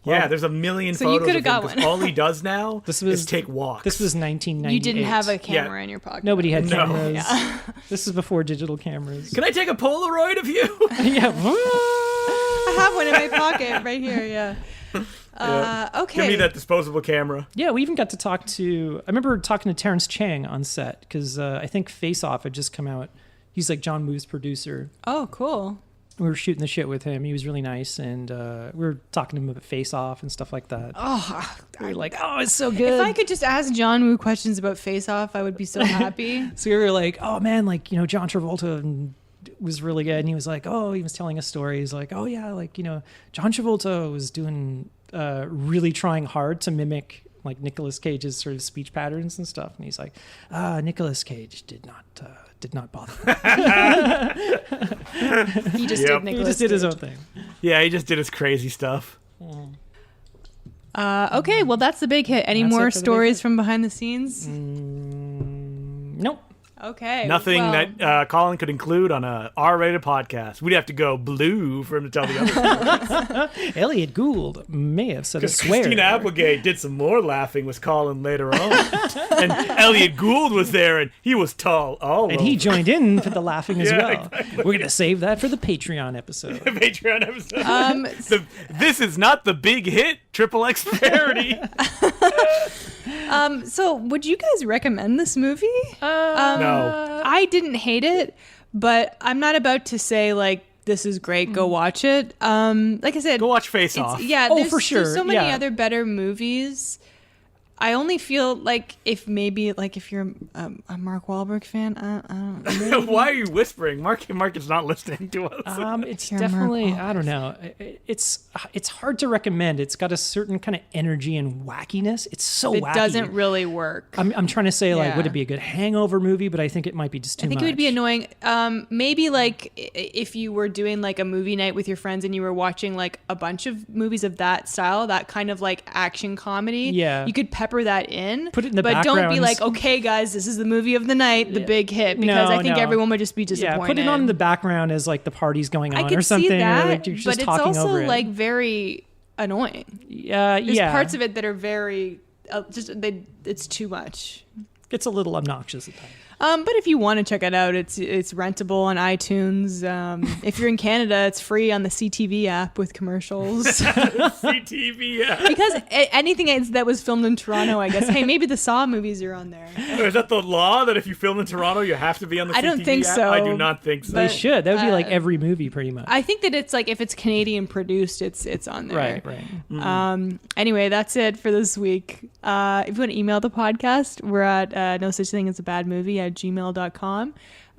Yeah, Well, there's a million so you photos could of have him got 'cause one. all he does now This was- is take walks. This was 1998. You didn't have a camera in your pocket. Nobody had No. cameras. Yeah. This is before digital cameras. Can I take a Polaroid of you? Yeah. I have one in my pocket right here, yeah. Okay. Give me that disposable camera. Yeah, we even got to talk to, I remember talking to Terrence Chang on set because I think Face Off had just come out. He's like John Woo's producer. Oh, cool. We were shooting the shit with him. He was really nice, and we were talking to him about Face Off and stuff like that. Oh, We were like, oh, it's so good. if I could just ask John Woo questions about Face Off, I would be so happy. So we were like, oh man, like, you know, John Travolta was really good. And he was like, oh, he was telling us stories like, oh yeah, like, you know, John Travolta was doing, really trying hard to mimic like Nicolas Cage's sort of speech patterns and stuff. And he's like, Nicolas Cage did not bother. He just Yep. did He Nicolas just did his Cage. own thing. Yeah, he just did his crazy stuff. Okay, well, that's the big hit. Any That's it more for the big stories hit. from behind the scenes? Nope. Okay. Nothing well, that Colin could include on a R-rated podcast. We'd have to go blue for him to tell the other stories. Elliot Gould may have said a Because swear. Christina Applegate did some more laughing with Colin later on. And Elliot Gould was there, and he was tall all And over. he joined in for the laughing as Yeah, well. exactly. We're going to save that for the Patreon episode. The Patreon episode. This is not the big hit Triple X parody. So, would you guys recommend this movie? No. I didn't hate it, but I'm not about to say like this is great. Go watch it. Like I said, Go watch Face Off. Yeah, Oh, there's, for sure, there's so many yeah. other better movies. I only feel like if you're a Mark Wahlberg fan, I don't know. Why are you whispering? Mark is not listening to us. It's You're definitely, Mark I don't know. It's hard to recommend. It's got a certain kind of energy and wackiness. It's so It wacky. doesn't really work. I'm trying to say like, Yeah. would it be a good hangover movie? But I think it might be just too I think much. it would be annoying. Maybe like if you were doing like a movie night with your friends and you were watching like a bunch of movies of that style, that kind of like action comedy. Yeah. You could pepper that in. Put it in the but don't be background. like, okay, guys, this is the movie of the night, the big hit, because No, I think no. everyone would just be disappointed. Yeah, put it on in the background as like the party's going on I could or something. see or, that, like, you're just but it's talking also over it. like very annoying. There's yeah, parts of it that are very it's too much. it's a little obnoxious at times. But if you want to check it out, it's rentable on iTunes. If you're in Canada, it's free on the CTV app with commercials. CTV, yeah. Because anything that was filmed in Toronto, I guess. Hey, maybe the Saw movies are on there. Is that the law that if you film in Toronto, you have to be on the CTV I don't think app? so, I do not think so. They but- should. That would be like every movie, pretty much. I think that it's like if it's Canadian produced, it's on there. Right. Anyway, that's it for this week. If you want to email the podcast, we're at no such thing as a bad movie at gmail.com.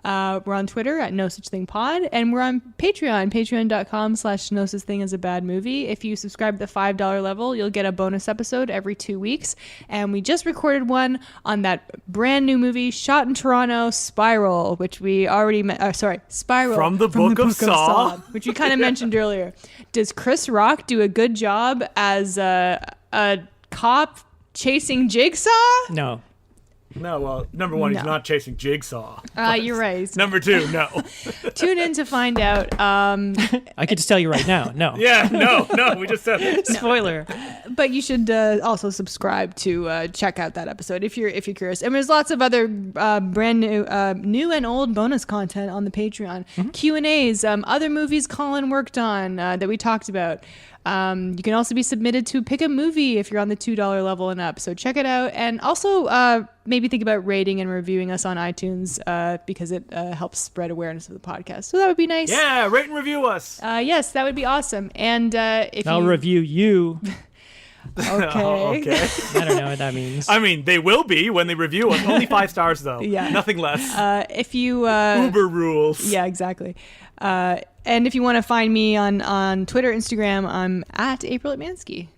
We're on Twitter at no such thing pod, and we're on Patreon, patreon.com/no such thing as a bad movie. If you subscribe to the $5 level, you'll get a bonus episode every 2 weeks. And we just recorded one on that brand new movie shot in Toronto, Spiral, which we already Spiral From the Book of Saw. which we kind of mentioned earlier. Does Chris Rock do a good job as a cop chasing Jigsaw? No. No, well, number one, he's No. not chasing Jigsaw. You're right. Number two, no. Tune in to find out. I could just tell you right now. No. Yeah, no, we just said it. Spoiler. But you should also subscribe to check out that episode if you're curious. And there's lots of other brand new and old bonus content on the Patreon. Q&As, other movies Colin worked on that we talked about. You can also be submitted to pick a movie if you're on the $2 level and up. So check it out. And also maybe think about rating and reviewing us on iTunes because it helps spread awareness of the podcast. So that would be nice. Yeah, rate and review us. Yes, that would be awesome. And if I'll review you. Okay. Oh, okay. I don't know what that means. I mean, they will be when they review us. Only 5 stars, though. Yeah. Nothing less. If you... Uber rules. Yeah, exactly. And if you want to find me on Twitter, Instagram, I'm at April Atmansky.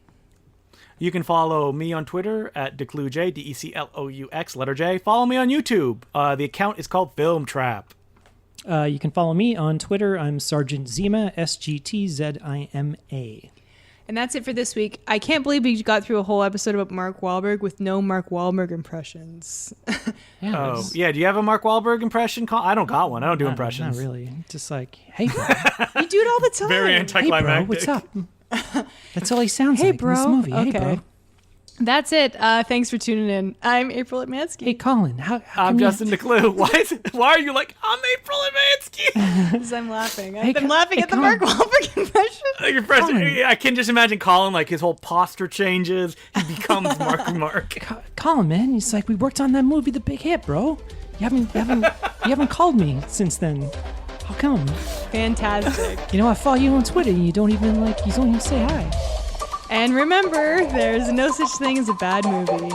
You can follow me on Twitter at Decloux, DECLOUX, letter J. Follow me on YouTube. The account is called Film Trap. You can follow me on Twitter. I'm Sergeant Zima, SGTZIMA. And that's it for this week. I can't believe we got through a whole episode about Mark Wahlberg with no Mark Wahlberg impressions. Yeah, Oh, yeah. Do you have a Mark Wahlberg impression? I don't got one. I don't do impressions. Not really. Just like, hey, bro. You do it all the time. Very Hey, anticlimactic. bro, what's up? That's all he sounds Hey, like bro. in this movie. Okay. Hey, bro. That's it. Thanks for tuning in. I'm April Atmansky. Hey, Colin. How I'm come you- Justin Decloux. Why are you like, I'm April Atmansky? Because I'm laughing. Hey, I've been laughing hey, at the Colin. Mark Wahlberg impression. Your impression, Colin. I can just imagine Colin, like his whole posture changes. He becomes Mark. Colin, man, it's like we worked on that movie, The Big Hit, bro. You haven't called me since then. How come? Fantastic. You know, I follow you on Twitter, and you don't even say hi. And remember, there's no such thing as a bad movie.